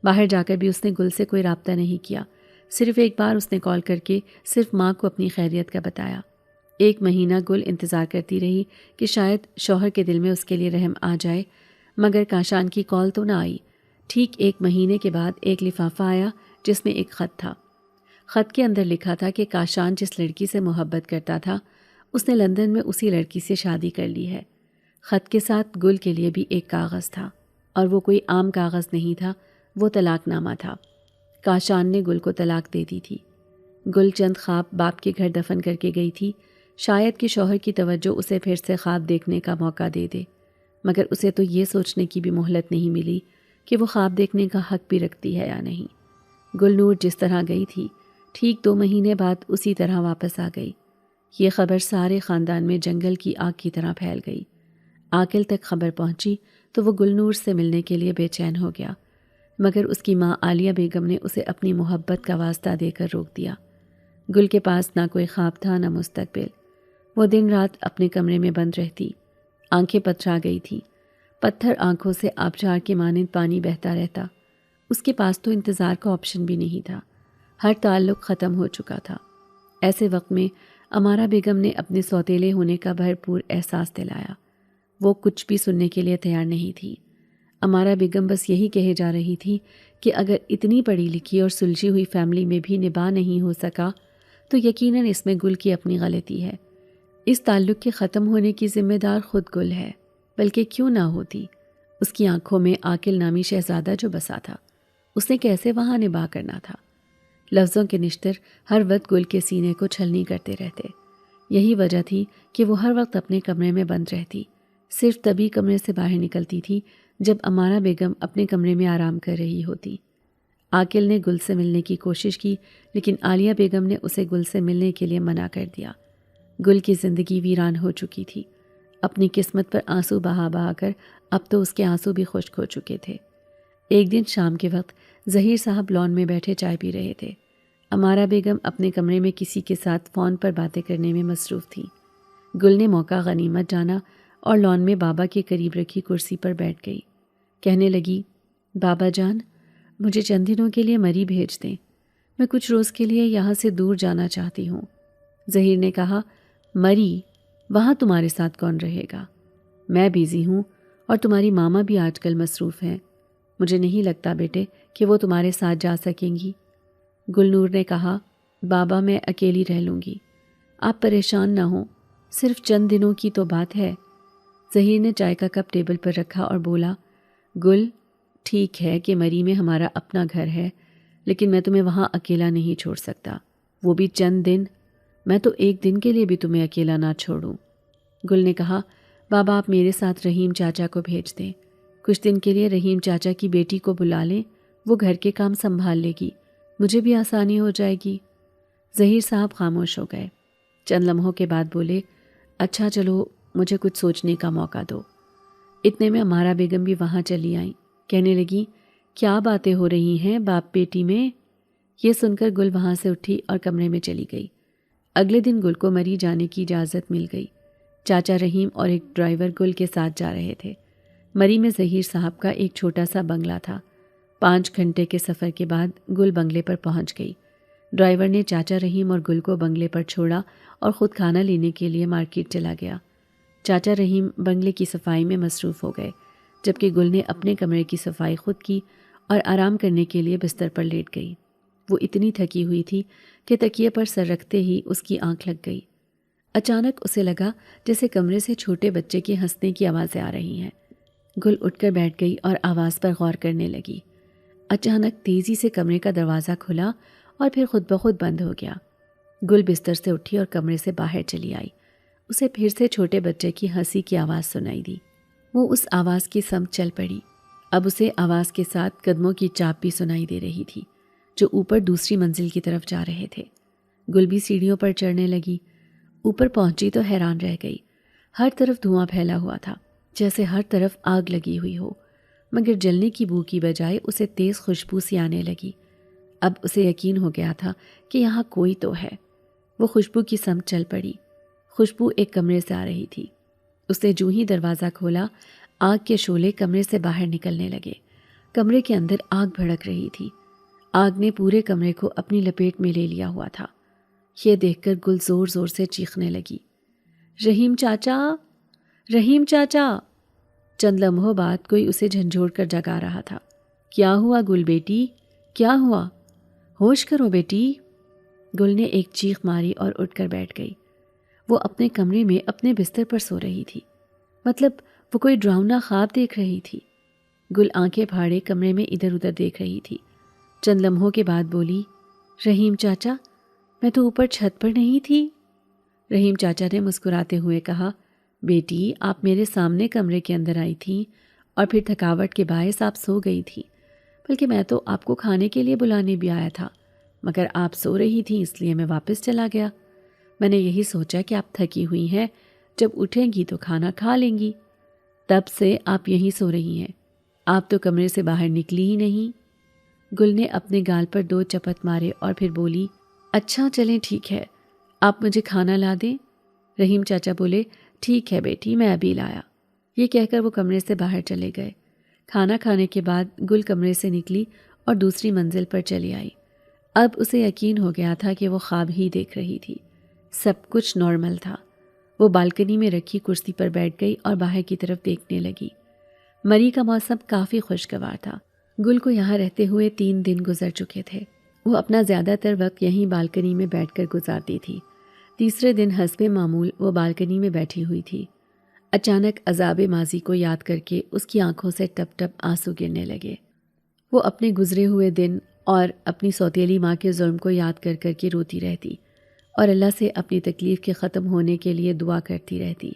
باہر جا کر بھی اس نے گل سے کوئی رابطہ نہیں کیا۔ صرف ایک بار اس نے کال کر کے صرف ماں کو اپنی خیریت کا بتایا۔ 1 مہینہ گل انتظار کرتی رہی کہ شاید شوہر کے دل میں اس کے لیے رحم آ جائے، مگر کاشان کی کال تو نہ آئی۔ ٹھیک 1 مہینے کے بعد ایک لفافہ آیا جس میں ایک خط تھا۔ خط کے اندر لکھا تھا کہ کاشان جس لڑکی سے محبت کرتا تھا اس نے لندن میں اسی لڑکی سے شادی کر لی ہے۔ خط کے ساتھ گل کے لیے بھی ایک کاغذ تھا، اور وہ کوئی عام کاغذ نہیں تھا، وہ طلاق نامہ تھا۔ کاشان نے گل کو طلاق دے دی تھی۔ گل چند خواب باپ کے گھر دفن کر کے گئی تھی، شاید کہ شوہر کی توجہ اسے پھر سے خواب دیکھنے کا موقع دے دے، مگر اسے تو یہ سوچنے کی بھی مہلت نہیں ملی کہ وہ خواب دیکھنے کا حق بھی رکھتی ہے یا نہیں۔ گل نور جس طرح گئی تھی ٹھیک 2 مہینے بعد اسی طرح واپس آ گئی۔ یہ خبر سارے خاندان میں جنگل کی آگ کی طرح پھیل گئی۔ عاقل تک خبر پہنچی تو وہ گل نور سے ملنے کے لیے بے چین ہو گیا، مگر اس کی ماں عالیہ بیگم نے اسے اپنی محبت کا واسطہ دے کر روک دیا۔ گل کے پاس نہ کوئی خواب تھا نہ مستقبل۔ وہ دن رات اپنے کمرے میں بند رہتی، آنکھیں پتھرا گئی تھیں، پتھر آنکھوں سے آبشار کے مانند پانی بہتا رہتا۔ اس کے پاس تو انتظار کا آپشن بھی نہیں تھا، ہر تعلق ختم ہو چکا تھا۔ ایسے وقت میں امارا بیگم نے اپنے سوتیلے ہونے کا بھرپور احساس دلایا۔ وہ کچھ بھی سننے کے لیے تیار نہیں تھی۔ امارا بیگم بس یہی کہے جا رہی تھی کہ اگر اتنی پڑھی لکھی اور سلجھی ہوئی فیملی میں بھی نباہ نہیں ہو سکا تو یقیناً اس میں گل کی اپنی غلطی ہے۔ اس تعلق کے ختم ہونے کی ذمہ دار خود گل ہے، بلکہ کیوں نہ ہوتی؟ اس کی آنکھوں میں عاقل نامی شہزادہ جو بسا تھا، اس نے کیسے وہاں نباہ کرنا تھا؟ لفظوں کے نشتر ہر وقت گل کے سینے کو چھلنی کرتے رہتے۔ یہی وجہ تھی کہ وہ ہر وقت اپنے کمرے میں بند رہتی، صرف تبھی کمرے سے باہر نکلتی تھی جب امارہ بیگم اپنے کمرے میں آرام کر رہی ہوتی۔ عاقل نے گل سے ملنے کی کوشش کی، لیکن عالیہ بیگم نے اسے گل سے ملنے کے لیے منع کر دیا۔ گل کی زندگی ویران ہو چکی تھی، اپنی قسمت پر آنسو بہا بہا کر اب تو اس کے آنسو بھی خشک ہو چکے تھے۔ ایک دن شام کے وقت ظہیر صاحب لان میں بیٹھے چائے پی رہے تھے۔ امارہ بیگم اپنے کمرے میں کسی کے ساتھ فون پر باتیں کرنے میں مصروف تھی۔ گل نے موقع غنیمت جانا اور لان میں بابا کے قریب رکھی کرسی پر بیٹھ گئی۔ کہنے لگی، بابا جان، مجھے چند دنوں کے لیے مری بھیج دیں، میں کچھ روز کے لیے یہاں سے دور جانا چاہتی ہوں۔ ظہیر نے کہا، مری؟ وہاں تمہارے ساتھ کون رہے گا؟ میں بیزی ہوں اور تمہاری ماما بھی آج کل مصروف ہیں، مجھے نہیں لگتا بیٹے کہ وہ تمہارے ساتھ جا سکیں گی۔ گلنور نے کہا، بابا میں اکیلی رہ لوں گی، آپ پریشان نہ ہوں، صرف چند دنوں کی تو بات ہے۔ ظہیر نے چائے کا کپ ٹیبل پر رکھا اور بولا، گل، ٹھیک ہے کہ مری میں ہمارا اپنا گھر ہے، لیکن میں تمہیں وہاں اکیلا نہیں چھوڑ سکتا، وہ بھی چند دن۔ میں تو ایک دن کے لیے بھی تمہیں اکیلا نہ چھوڑوں۔ گل نے کہا، بابا آپ میرے ساتھ رحیم چاچا کو بھیج دیں، کچھ دن کے لیے رحیم چاچا کی بیٹی کو بلا لیں، وہ گھر کے کام سنبھال لے گی، مجھے بھی آسانی ہو جائے گی۔ ظہیر صاحب خاموش ہو گئے، چند لمحوں کے بعد بولے، اچھا چلو مجھے کچھ سوچنے کا موقع دو۔ اتنے میں امارہ بیگم بھی وہاں چلی آئیں، کہنے لگی، کیا باتیں ہو رہی ہیں باپ بیٹی میں؟ یہ سن کر گل وہاں سے اٹھی اور کمرے میں چلی گئی۔ اگلے دن گل کو مری جانے کی اجازت مل گئی۔ چاچا رحیم اور ایک ڈرائیور گل کے ساتھ جا رہے تھے۔ مری میں ظہیر صاحب کا ایک چھوٹا سا بنگلہ تھا۔ 5 گھنٹے کے سفر کے بعد گل بنگلے پر پہنچ گئی۔ ڈرائیور نے چاچا رحیم اور گل کو بنگلے پر چھوڑا اور خود کھانا لینے کے لیے مارکیٹ چلا گیا۔ چاچا رحیم بنگلے کی صفائی میں مصروف ہو گئے، جبکہ گل نے اپنے کمرے کی صفائی خود کی اور آرام کرنے کے لیے بستر پر لیٹ گئی۔ وہ اتنی تھکی ہوئی تھی کہ تکیے پر سر رکھتے ہی اس کی آنکھ لگ گئی۔ اچانک اسے لگا جیسے کمرے سے چھوٹے بچے کے ہنسنے کی آوازیں آ رہی ہیں۔ گل اٹھ کر بیٹھ گئی اور آواز پر غور کرنے لگی۔ اچانک تیزی سے کمرے کا دروازہ کھلا اور پھر خود بخود بند ہو گیا۔ گل بستر سے اٹھی اور کمرے سے باہر چلی آئی۔ اسے پھر سے چھوٹے بچے کی ہنسی کی آواز سنائی دی۔ وہ اس آواز کی سمت چل پڑی۔ اب اسے آواز کے ساتھ قدموں کی چاپ بھی سنائی دے رہی تھی جو اوپر دوسری منزل کی طرف جا رہے تھے۔ گل بھی سیڑھیوں پر چڑھنے لگی۔ اوپر پہنچی تو حیران رہ گئی۔ ہر طرف دھواں پھیلا ہوا تھا، جیسے ہر طرف آگ لگی ہوئی ہو، مگر جلنے کی بو کی بجائے اسے تیز خوشبو سی آنے لگی۔ اب اسے یقین ہو گیا تھا کہ یہاں کوئی تو ہے۔ وہ خوشبو کی سمت چل پڑی۔ خوشبو ایک کمرے سے آ رہی تھی۔ اس نے جو ہی دروازہ کھولا، آگ کے شعلے کمرے سے باہر نکلنے لگے۔ کمرے کے اندر آگ بھڑک رہی تھی۔ آگ نے پورے کمرے کو اپنی لپیٹ میں لے لیا ہوا تھا۔ یہ دیکھ کر گل زور زور سے چیخنے لگی، رحیم چاچا، رحیم چاچا! چند لمحوں بعد کوئی اسے جھنجھوڑ کر جگا رہا تھا۔ کیا ہوا گل بیٹی؟ کیا ہوا؟ ہوش کرو بیٹی۔ گل نے ایک چیخ ماری اور اٹھ کر بیٹھ گئی۔ وہ اپنے کمرے میں اپنے بستر پر سو رہی تھی، مطلب وہ کوئی ڈراؤنا خواب دیکھ رہی تھی۔ گل آنکھیں پھاڑے کمرے میں ادھر ادھر دیکھ رہی تھی۔ چند لمحوں کے بعد بولی، رحیم چاچا، میں تو اوپر چھت پر نہیں تھی۔ رحیم چاچا نے مسکراتے ہوئے کہا، بیٹی آپ میرے سامنے کمرے کے اندر آئی تھیں اور پھر تھکاوٹ کے باعث آپ سو گئی تھی، بلکہ میں تو آپ کو کھانے کے لیے بلانے بھی آیا تھا، مگر آپ سو رہی تھیں اس لیے میں واپس چلا گیا۔ میں نے یہی سوچا کہ آپ تھکی ہوئی ہیں، جب اٹھیں گی تو کھانا کھا لیں گی، تب سے آپ یہیں سو رہی ہیں، آپ تو کمرے سے باہر نکلی ہی نہیں۔ گل نے اپنے گال پر 2 چپت مارے اور پھر بولی، اچھا چلیں ٹھیک ہے، آپ مجھے کھانا لا دیں۔ رحیم چاچا بولے، ٹھیک ہے بیٹی میں ابھی لایا۔ یہ کہہ کر وہ کمرے سے باہر چلے گئے۔ کھانا کھانے کے بعد گل کمرے سے نکلی اور دوسری منزل پر چلی آئی۔ اب اسے یقین ہو گیا تھا کہ وہ خواب ہی دیکھ رہی تھی، سب کچھ نارمل تھا۔ وہ بالکنی میں رکھی کرسی پر بیٹھ گئی اور باہر کی طرف دیکھنے لگی۔ مری کا موسم کافی خوشگوار تھا۔ گل کو یہاں رہتے ہوئے 3 دن گزر چکے تھے۔ وہ اپنا زیادہ تر وقت یہیں بالکنی میں بیٹھ کر گزارتی تھی۔ تیسرے دن حسب معمول وہ بالکنی میں بیٹھی ہوئی تھی۔ اچانک عذاب ماضی کو یاد کر کے اس کی آنکھوں سے ٹپ ٹپ آنسو گرنے لگے۔ وہ اپنے گزرے ہوئے دن اور اپنی سوتیلی ماں کے ظلم کو یاد کر کر کے روتی رہتی اور اللہ سے اپنی تکلیف کے ختم ہونے کے لیے دعا کرتی رہتی۔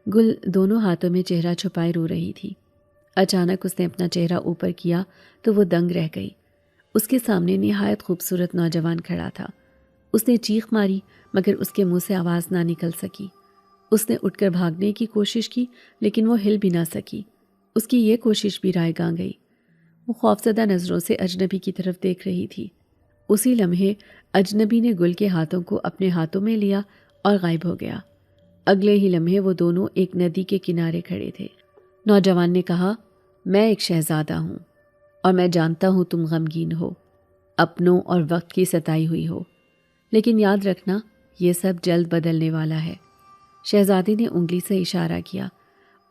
گل دونوں ہاتھوں میں چہرہ چھپائے رو رہی تھی۔ اچانک اس نے اپنا چہرہ اوپر کیا تو وہ دنگ رہ گئی۔ اس کے سامنے نہایت خوبصورت نوجوان کھڑا تھا۔ اس نے چیخ ماری مگر اس کے منہ سے آواز نہ نکل سکی۔ اس نے اٹھ کر بھاگنے کی کوشش کی لیکن وہ ہل بھی نہ سکی۔ اس کی یہ کوشش بھی رائے گاں گئی۔ وہ خوفزدہ نظروں سے اجنبی کی طرف دیکھ رہی تھی۔ اسی لمحے اجنبی نے گل کے ہاتھوں کو اپنے ہاتھوں میں لیا اور غائب ہو گیا۔ اگلے ہی لمحے وہ دونوں ایک ندی کے کنارے کھڑے تھے۔ نوجوان نے کہا، میں ایک شہزادہ ہوں اور میں جانتا ہوں تم غمگین ہو، اپنوں اور وقت کی ستائی ہوئی ہو، لیکن یاد رکھنا یہ سب جلد بدلنے والا ہے۔ شہزادے نے انگلی سے اشارہ کیا۔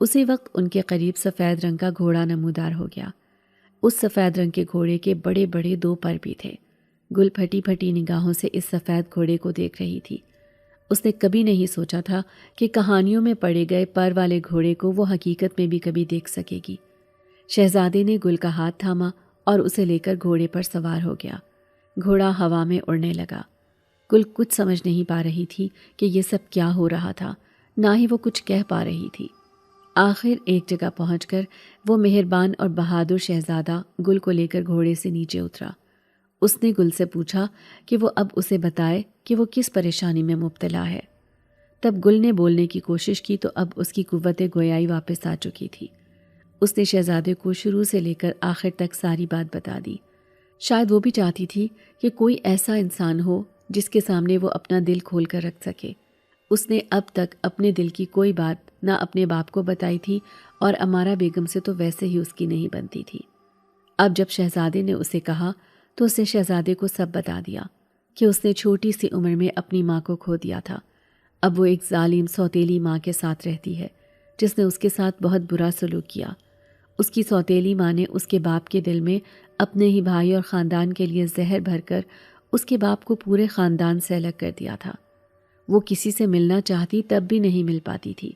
اسی وقت ان کے قریب سفید رنگ کا گھوڑا نمودار ہو گیا۔ اس سفید رنگ کے گھوڑے کے بڑے بڑے 2 پر بھی تھے۔ گل پھٹی پھٹی نگاہوں سے اس سفید گھوڑے کو دیکھ رہی تھی۔ اس نے کبھی نہیں سوچا تھا کہ کہانیوں میں پڑے گئے پر والے گھوڑے کو وہ حقیقت میں بھی کبھی دیکھ سکے گی۔ شہزادے نے گل کا ہاتھ تھاما اور اسے لے کر گھوڑے پر سوار ہو گیا۔ گھوڑا ہوا میں اڑنے لگا۔ گل کچھ سمجھ نہیں پا رہی تھی کہ یہ سب کیا ہو رہا تھا، نہ ہی وہ کچھ کہہ پا رہی تھی۔ آخر ایک جگہ پہنچ کر وہ مہربان اور بہادر شہزادہ گل کو لے کر گھوڑے سے نیچے اترا۔ اس نے گل سے پوچھا کہ وہ اب اسے بتائے کہ وہ کس پریشانی میں مبتلا ہے۔ تب گل نے بولنے کی کوشش کی تو اب اس کی قوت گویائی واپس آ چکی تھی۔ اس نے شہزادے کو شروع سے لے کر آخر تک ساری بات بتا دی۔ شاید وہ بھی چاہتی تھی کہ کوئی ایسا انسان ہو جس کے سامنے وہ اپنا دل کھول کر رکھ سکے۔ اس نے اب تک اپنے دل کی کوئی بات نہ اپنے باپ کو بتائی تھی اور امارا بیگم سے تو ویسے ہی اس کی نہیں بنتی تھی۔ اب جب شہزادے نے اسے کہا تو اس نے شہزادے کو سب بتا دیا کہ اس نے چھوٹی سی عمر میں اپنی ماں کو کھو دیا تھا۔ اب وہ ایک ظالم سوتیلی ماں کے ساتھ رہتی ہے جس نے اس کے ساتھ بہت برا سلوک کیا۔ اس کی سوتیلی ماں نے اس کے باپ کے دل میں اپنے ہی بھائی اور خاندان کے لیے زہر بھر کر اس کے باپ کو پورے خاندان سے الگ کر دیا تھا۔ وہ کسی سے ملنا چاہتی تب بھی نہیں مل پاتی تھی۔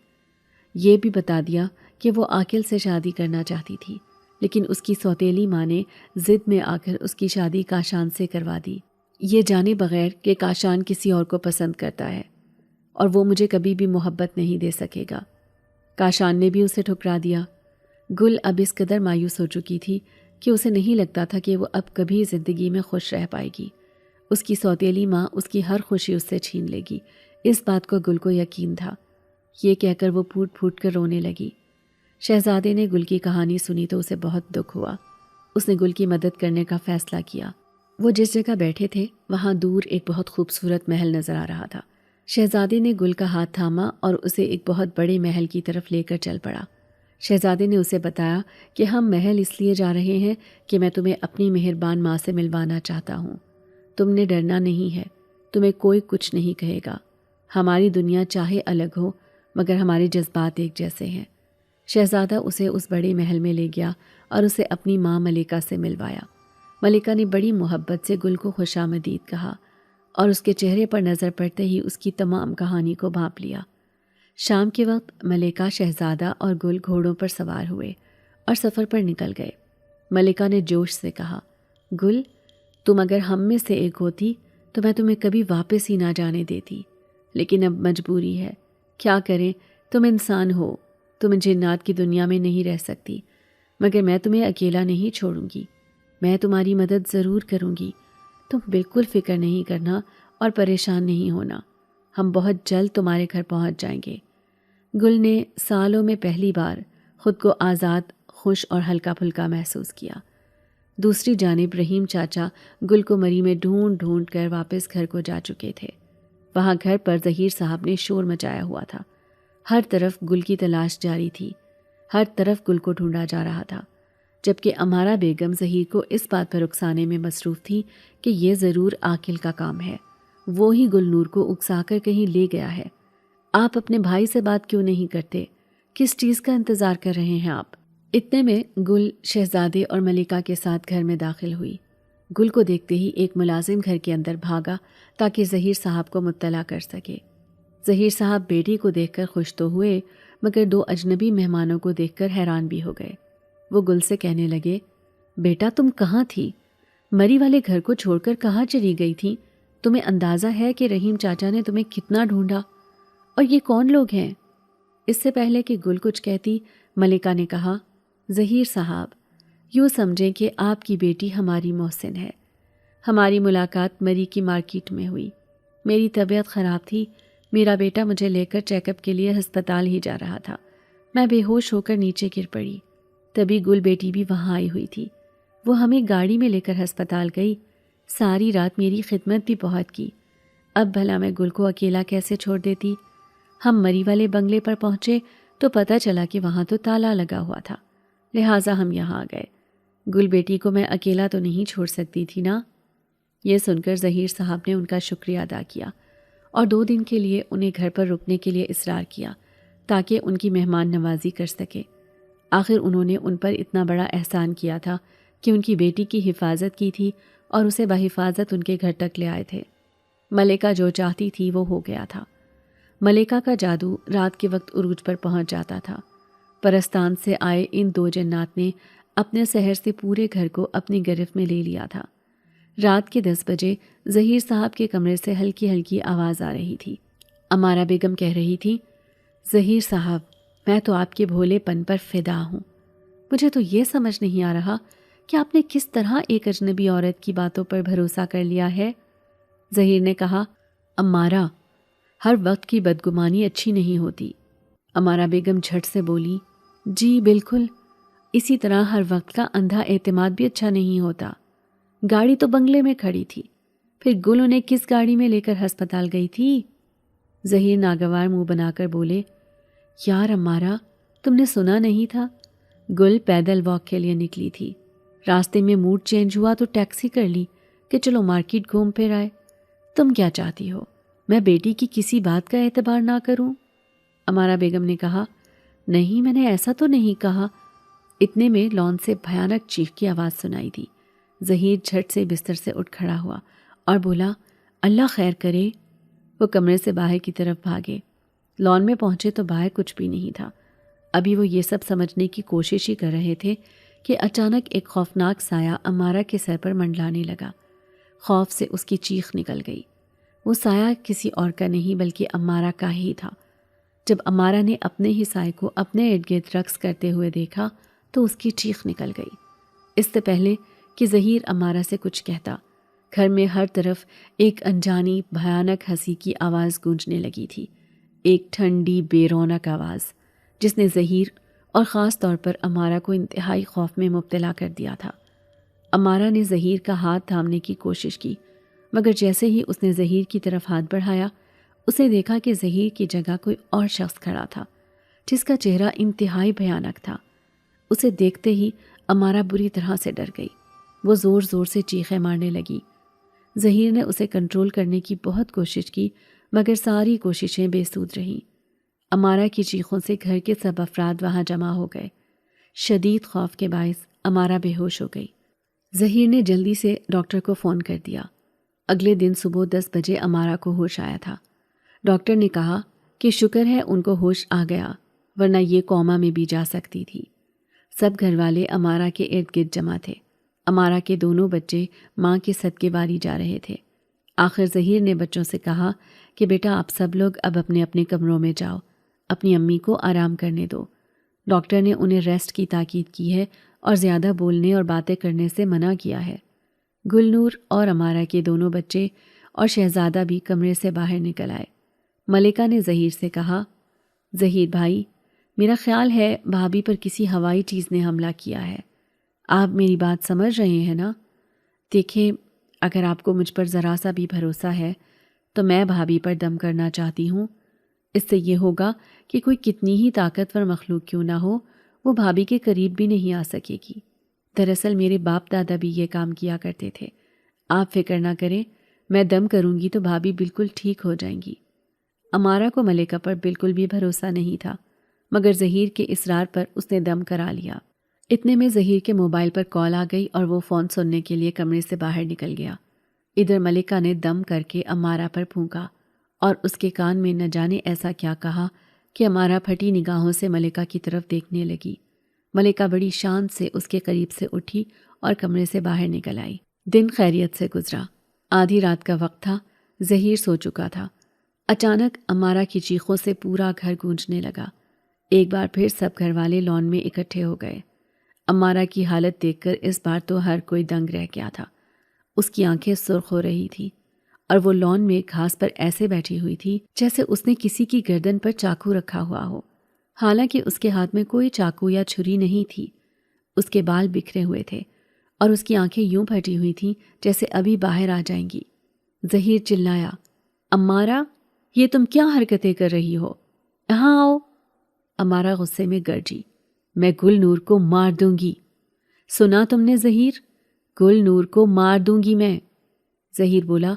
یہ بھی بتا دیا کہ وہ عاقل سے شادی کرنا چاہتی تھی، لیکن اس کی سوتیلی ماں نے ضد میں آ کر اس کی شادی کاشان سے کروا دی، یہ جانے بغیر کہ کاشان کسی اور کو پسند کرتا ہے اور وہ مجھے کبھی بھی محبت نہیں دے سکے گا۔ کاشان نے بھی اسے ٹھکرا دیا۔ گل اب اس قدر مایوس ہو چکی تھی کہ اسے نہیں لگتا تھا کہ وہ اب کبھی زندگی میں خوش رہ پائے گی۔ اس کی سوتیلی ماں اس کی ہر خوشی اس سے چھین لے گی، اس بات کو گل کو یقین تھا۔ یہ کہہ کر وہ پھوٹ پھوٹ کر رونے لگی۔ شہزادے نے گل کی کہانی سنی تو اسے بہت دکھ ہوا۔ اس نے گل کی مدد کرنے کا فیصلہ کیا۔ وہ جس جگہ بیٹھے تھے وہاں دور ایک بہت خوبصورت محل نظر آ رہا تھا۔ شہزادے نے گل کا ہاتھ تھاما اور اسے ایک بہت بڑے محل کی طرف لے کر چل پڑا۔ شہزادے نے اسے بتایا کہ ہم محل اس لیے جا رہے ہیں کہ میں تمہیں اپنی مہربان ماں سے ملوانا چاہتا ہوں۔ تم نے ڈرنا نہیں ہے، تمہیں کوئی کچھ نہیں کہے گا۔ ہماری دنیا چاہے الگ ہو مگر ہمارے جذبات ایک جیسے ہیں۔ شہزادہ اسے اس بڑے محل میں لے گیا اور اسے اپنی ماں ملکہ سے ملوایا۔ ملکہ نے بڑی محبت سے گل کو خوش آمدید کہا اور اس کے چہرے پر نظر پڑتے ہی اس کی تمام کہانی کو بھانپ لیا۔ شام کے وقت ملکہ، شہزادہ اور گل گھوڑوں پر سوار ہوئے اور سفر پر نکل گئے۔ ملکہ نے جوش سے کہا، گل، تم اگر ہم میں سے ایک ہوتی تو میں تمہیں کبھی واپس ہی نہ جانے دیتی، لیکن اب مجبوری ہے۔ کیا کریں، تم انسان ہو، تم جنات کی دنیا میں نہیں رہ سکتی، مگر میں تمہیں اکیلا نہیں چھوڑوں گی۔ میں تمہاری مدد ضرور کروں گی۔ تم بالکل فکر نہیں کرنا اور پریشان نہیں ہونا، ہم بہت جلد تمہارے گھر پہنچ جائیں گے۔ گل نے سالوں میں پہلی بار خود کو آزاد، خوش اور ہلکا پھلکا محسوس کیا۔ دوسری جانب رحیم چاچا گل کو مری میں ڈھونڈ ڈھونڈ کر واپس گھر کو جا چکے تھے۔ وہاں گھر پر ظہیر صاحب نے شور مچایا ہوا تھا۔ ہر طرف گل کی تلاش جاری تھی، ہر طرف گل کو ڈھونڈا جا رہا تھا، جبکہ امارا بیگم ظہیر کو اس بات پر اکسانے میں مصروف تھی کہ یہ ضرور عاقل کا کام ہے، وہ ہی گل نور کو اکسا کر کہیں لے گیا ہے۔ آپ اپنے بھائی سے بات کیوں نہیں کرتے؟ کس چیز کا انتظار کر رہے ہیں آپ؟ اتنے میں گل شہزادے اور ملکہ کے ساتھ گھر میں داخل ہوئی۔ گل کو دیکھتے ہی ایک ملازم گھر کے اندر بھاگا تاکہ ظہیر صاحب کو مطلع کر سکے۔ ظہیر صاحب بیٹی کو دیکھ کر خوش تو ہوئے مگر دو اجنبی مہمانوں کو دیکھ کر حیران بھی ہو گئے۔ وہ گل سے کہنے لگے، بیٹا تم کہاں تھی؟ مری والے گھر کو چھوڑ کر کہاں چلی گئی تھی؟ تمہیں اندازہ ہے کہ رحیم چاچا نے تمہیں کتنا ڈھونڈا؟ اور یہ کون لوگ ہیں؟ اس سے پہلے کہ گل کچھ کہتی، ملکہ نے کہا، ظہیر صاحب، یوں سمجھیں کہ آپ کی بیٹی ہماری محسن ہے۔ ہماری ملاقات مری کی مارکیٹ میں ہوئی۔ میری طبیعت خراب تھی، میرا بیٹا مجھے لے کر چیک اپ کے لیے ہسپتال ہی جا رہا تھا۔ میں بے ہوش ہو کر نیچے گر پڑی۔ تبھی گل بیٹی بھی وہاں آئی ہوئی تھی۔ وہ ہمیں گاڑی میں لے کر ہسپتال گئی۔ ساری رات میری خدمت بھی بہت کی۔ اب بھلا میں گل کو اکیلا کیسے چھوڑ دیتی؟ ہم مری والے بنگلے پر پہنچے تو پتہ چلا کہ وہاں تو تالا لگا ہوا تھا، لہٰذا ہم یہاں آ گئے۔ گل بیٹی کو میں اکیلا تو نہیں چھوڑ سکتی تھی نا۔ یہ سن کر ظہیر صاحب نے ان کا شکریہ ادا کیا اور 2 دن کے لیے انہیں گھر پر رکنے کے لیے اصرار کیا تاکہ ان کی مہمان نوازی کر سکے۔ آخر انہوں نے ان پر اتنا بڑا احسان کیا تھا کہ ان کی بیٹی کی حفاظت کی تھی اور اسے بحفاظت ان کے گھر تک لے آئے تھے۔ ملکہ جو چاہتی تھی وہ ہو گیا تھا۔ ملکہ کا جادو رات کے وقت عروج پر پہنچ جاتا تھا۔ پرستان سے آئے ان 2 جنات نے اپنے سحر سے پورے گھر کو اپنی گرفت میں لے لیا تھا۔ رات کے 10 بجے ظہیر صاحب کے کمرے سے ہلکی ہلکی آواز آ رہی تھی۔ امارہ بیگم کہہ رہی تھی، ظہیر صاحب، میں تو آپ کے بھولے پن پر فدا ہوں۔ مجھے تو یہ سمجھ نہیں آ رہا کہ آپ نے کس طرح ایک اجنبی عورت کی باتوں پر بھروسہ کر لیا ہے۔ ظہیر نے کہا، امارہ، ہر وقت کی بدگمانی اچھی نہیں ہوتی۔ امارہ بیگم جھٹ سے بولی، جی بالکل، اسی طرح ہر وقت کا اندھا اعتماد بھی اچھا نہیں ہوتا۔ گاڑی تو بنگلے میں کھڑی تھی، پھر گل انہیں کس گاڑی میں لے کر ہسپتال گئی تھی؟ ظہیر ناگوار منہ بنا کر بولے، یار امارہ، تم نے سنا نہیں تھا؟ گل پیدل واک کے لیے نکلی تھی، راستے میں موڈ چینج ہوا تو ٹیکسی کر لی کہ چلو مارکیٹ گھوم پھر آئے۔ تم کیا چاہتی ہو، میں بیٹی کی کسی بات کا اعتبار نہ کروں؟ امارہ بیگم نے کہا، نہیں، میں نے ایسا تو نہیں کہا۔ اتنے میں لان سے بھیانک چیخ کی آواز سنائی دی۔ ظہیر جھٹ سے بستر سے اٹھ کھڑا ہوا اور بولا، اللہ خیر کرے۔ وہ کمرے سے باہر کی طرف بھاگے۔ لان میں پہنچے تو باہر کچھ بھی نہیں تھا۔ ابھی وہ یہ سب سمجھنے کی کوشش ہی کر رہے تھے کہ اچانک ایک خوفناک سایہ امارہ کے سر پر منڈلانے لگا۔ خوف سے اس کی چیخ نکل گئی۔ وہ سایہ کسی اور کا نہیں بلکہ امارہ کا ہی تھا۔ جب امارہ نے اپنے ہی سائے کو اپنے ارد گرد رقص کرتے ہوئے دیکھا تو اس کی چیخ نکل گئی۔ اس سے پہلے کہ ظہیر امارہ سے کچھ کہتا، گھر میں ہر طرف ایک انجانی بھیانک ہنسی کی آواز گونجنے لگی تھی، ایک ٹھنڈی بے رونق آواز جس نے ظہیر اور خاص طور پر امارہ کو انتہائی خوف میں مبتلا کر دیا تھا۔ امارہ نے ظہیر کا ہاتھ تھامنے کی کوشش کی مگر جیسے ہی اس نے ظہیر کی طرف ہاتھ بڑھایا، اسے دیکھا کہ ظہیر کی جگہ کوئی اور شخص کھڑا تھا جس کا چہرہ انتہائی بھیانک تھا۔ اسے دیکھتے ہی امارہ بری طرح سے ڈر گئی۔ وہ زور زور سے چیخیں مارنے لگی۔ ظہیر نے اسے کنٹرول کرنے کی بہت کوشش کی مگر ساری کوششیں بے سود رہیں۔ امارہ کی چیخوں سے گھر کے سب افراد وہاں جمع ہو گئے۔ شدید خوف کے باعث امارہ بے ہوش ہو گئی۔ ظہیر نے جلدی سے ڈاکٹر کو فون کر دیا۔ اگلے دن صبح 10 بجے امارہ کو ہوش آیا تھا۔ ڈاکٹر نے کہا کہ شکر ہے ان کو ہوش آ گیا ورنہ یہ کوما میں بھی جا سکتی تھی۔ سب گھر والے امارہ کے ارد گرد جمع تھے۔ امارہ کے دونوں بچے ماں کے صدقے واری جا رہے تھے۔ آخر ظہیر نے بچوں سے کہا کہ بیٹا آپ سب لوگ اب اپنے اپنے کمروں میں جاؤ، اپنی امی کو آرام کرنے دو۔ ڈاکٹر نے انہیں ریسٹ کی تاکید کی ہے اور زیادہ بولنے اور باتیں کرنے سے منع کیا ہے۔ گل نور اور امارہ کے دونوں بچے اور شہزادہ بھی کمرے سے باہر نکل آئے۔ ملکہ نے ظہیر سے کہا، ظہیر بھائی، میرا خیال ہے بھابھی پر کسی ہوائی چیز نے حملہ کیا ہے۔ آپ میری بات سمجھ رہے ہیں نا؟ دیکھیں، اگر آپ کو مجھ پر ذرا سا بھی بھروسہ ہے تو میں بھابھی پر دم کرنا چاہتی ہوں۔ اس سے یہ ہوگا کہ کوئی کتنی ہی طاقتور مخلوق کیوں نہ ہو، وہ بھابھی کے قریب بھی نہیں آ سکے گی۔ دراصل میرے باپ دادا بھی یہ کام کیا کرتے تھے۔ آپ فکر نہ کریں، میں دم کروں گی تو بھابھی بالکل ٹھیک ہو جائیں گی۔ امارہ کو ملکہ پر بالکل بھی بھروسہ نہیں تھا مگر ظہیر کے اصرار پر اس نے دم کرا لیا۔ اتنے میں ظہیر کے موبائل پر کال آ گئی اور وہ فون سننے کے لیے کمرے سے باہر نکل گیا۔ ادھر ملکہ نے دم کر کے امارہ پر پھونکا اور اس کے کان میں نہ جانے ایسا کیا کہا کہ امارہ پھٹی نگاہوں سے ملکہ کی طرف دیکھنے لگی۔ ملکہ بڑی شان سے اس کے قریب سے اٹھی اور کمرے سے باہر نکل آئی۔ دن خیریت سے گزرا۔ آدھی رات کا وقت تھا، ظہیر سو چکا تھا۔ اچانک امارہ کی چیخوں سے پورا گھر گونجنے لگا۔ ایک بار پھر سب گھر والے لان میں اکٹھے ہو گئے۔ امارہ کی حالت دیکھ کر اس بار تو ہر کوئی دنگ رہ گیا تھا۔ اس کی آنکھیں سرخ ہو رہی تھی اور وہ لان میں گھاس پر ایسے بیٹھی ہوئی تھی جیسے اس نے کسی کی گردن پر چاقو رکھا ہوا ہو، حالانکہ اس کے ہاتھ میں کوئی چاقو یا چھری نہیں تھی۔ اس کے بال بکھرے ہوئے تھے اور اس کی آنکھیں یوں پھٹی ہوئی تھیں جیسے ابھی باہر آ جائیں گی۔ ظہیر چلایا، امارہ، یہ تم کیا حرکتیں کر رہی ہو؟ یہاں آؤ۔ امارہ غصے میں گرجی، میں گل نور کو مار دوں گی۔ سنا تم نے ظہیر؟ گل نور کو مار دوں گی میں۔ ظہیر بولا،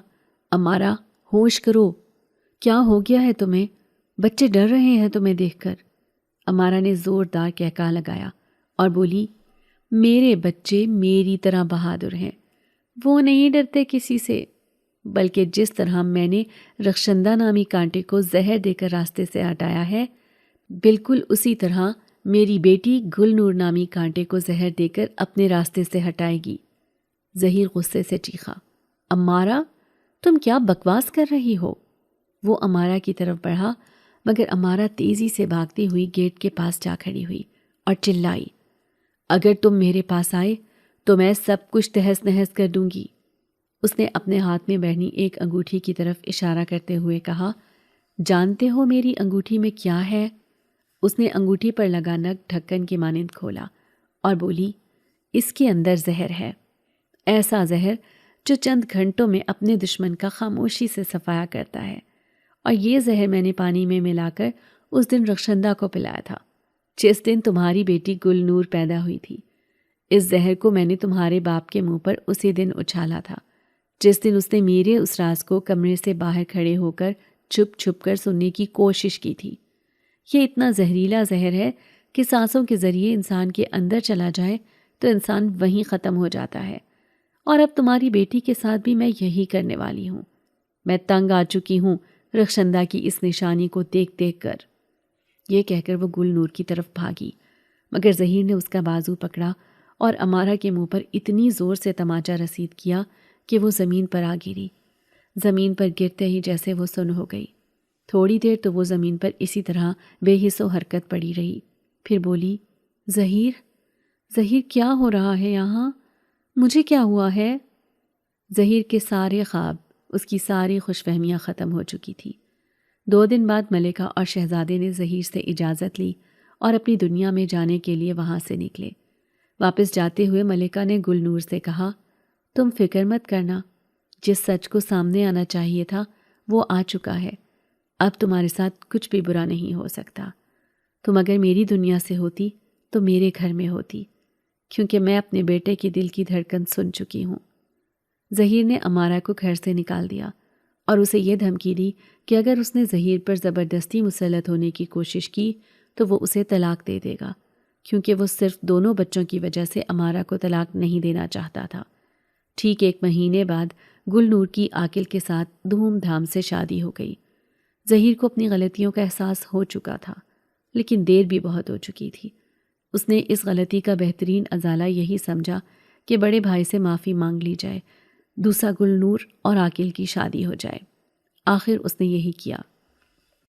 امارہ ہوش کرو، کیا ہو گیا ہے تمہیں؟ بچے ڈر رہے ہیں تمہیں دیکھ کر۔ امارہ نے زوردار کہکا لگایا اور بولی، میرے بچے میری طرح بہادر ہیں، وہ نہیں ڈرتے کسی سے، بلکہ جس طرح میں نے رخشندہ نامی کانٹے کو زہر دے کر راستے سے ہٹایا ہے، بالکل اسی طرح میری بیٹی گل نور نامی کانٹے کو زہر دے کر اپنے راستے سے ہٹائے گی۔ ظہیر غصے سے چیخا، امارہ، تم کیا بکواس کر رہی ہو؟ وہ امارہ کی طرف بڑھا مگر امارہ تیزی سے بھاگتی ہوئی گیٹ کے پاس جا کھڑی ہوئی اور چلائی، اگر تم میرے پاس آئے تو میں سب کچھ تہس نہس کر دوں گی۔ اس نے اپنے ہاتھ میں پہنی ایک انگوٹھی کی طرف اشارہ کرتے ہوئے کہا، جانتے ہو میری انگوٹھی میں کیا ہے؟ اس نے انگوٹھی پر لگا نگ ڈھکن کی مانند کھولا اور بولی، اس کے اندر زہر ہے، ایسا زہر جو چند گھنٹوں میں اپنے دشمن کا خاموشی سے صفایا کرتا ہے، اور یہ زہر میں نے پانی میں ملا کر اس دن رخشندہ کو پلایا تھا جس دن تمہاری بیٹی گل نور پیدا ہوئی تھی۔ اس زہر کو میں نے تمہارے باپ کے منہ پر اسی دن اچھالا تھا جس دن اس نے میرے اس راز کو کمرے سے باہر کھڑے ہو کر چھپ چھپ کر سننے کی کوشش کی تھی۔ یہ اتنا زہریلا زہر ہے کہ سانسوں کے ذریعے انسان کے اندر چلا جائے تو انسان وہیں ختم ہو جاتا ہے، اور اب تمہاری بیٹی کے ساتھ بھی میں یہی کرنے والی ہوں۔ میں تنگ آ چکی ہوں رخشندہ کی اس نشانی کو دیکھ دیکھ کر۔ یہ کہہ کر وہ گل نور کی طرف بھاگی مگر ظہیر نے اس کا بازو پکڑا اور امارہ کے منہ پر اتنی زور سے تماچا رسید کیا کہ وہ زمین پر آ گری۔ زمین پر گرتے ہی جیسے وہ سن ہو گئی۔ تھوڑی دیر تو وہ زمین پر اسی طرح بے حس و حرکت پڑی رہی، پھر بولی، ظہیر کیا ہو رہا ہے یہاں؟ مجھے کیا ہوا ہے؟ ظہیر کے سارے خواب، اس کی ساری خوش فہمیاں ختم ہو چکی تھی۔ 2 دن بعد ملکہ اور شہزادے نے ظہیر سے اجازت لی اور اپنی دنیا میں جانے کے لیے وہاں سے نکلے۔ واپس جاتے ہوئے ملکہ نے گل نور سے کہا، تم فکر مت کرنا، جس سچ کو سامنے آنا چاہیے تھا وہ آ چکا ہے، اب تمہارے ساتھ کچھ بھی برا نہیں ہو سکتا۔ تم اگر میری دنیا سے ہوتی تو میرے گھر میں ہوتی، کیونکہ میں اپنے بیٹے کی دل کی دھڑکن سن چکی ہوں۔ ظہیر نے امارہ کو گھر سے نکال دیا اور اسے یہ دھمکی دی کہ اگر اس نے ظہیر پر زبردستی مسلط ہونے کی کوشش کی تو وہ اسے طلاق دے دے گا، کیونکہ وہ صرف دونوں بچوں کی وجہ سے امارہ کو طلاق نہیں دینا چاہتا تھا۔ ٹھیک 1 مہینے بعد گل نور کی عاقل کے ساتھ دھوم دھام سے شادی ہو گئی۔ ظہیر کو اپنی غلطیوں کا احساس ہو چکا تھا، لیکن دیر بھی بہت ہو چکی تھی۔ اس نے اس غلطی کا بہترین ازالہ یہی سمجھا کہ بڑے بھائی سے معافی مانگ لی جائے، دوسرا گل نور اور عاقل کی شادی ہو جائے۔ آخر اس نے یہی کیا۔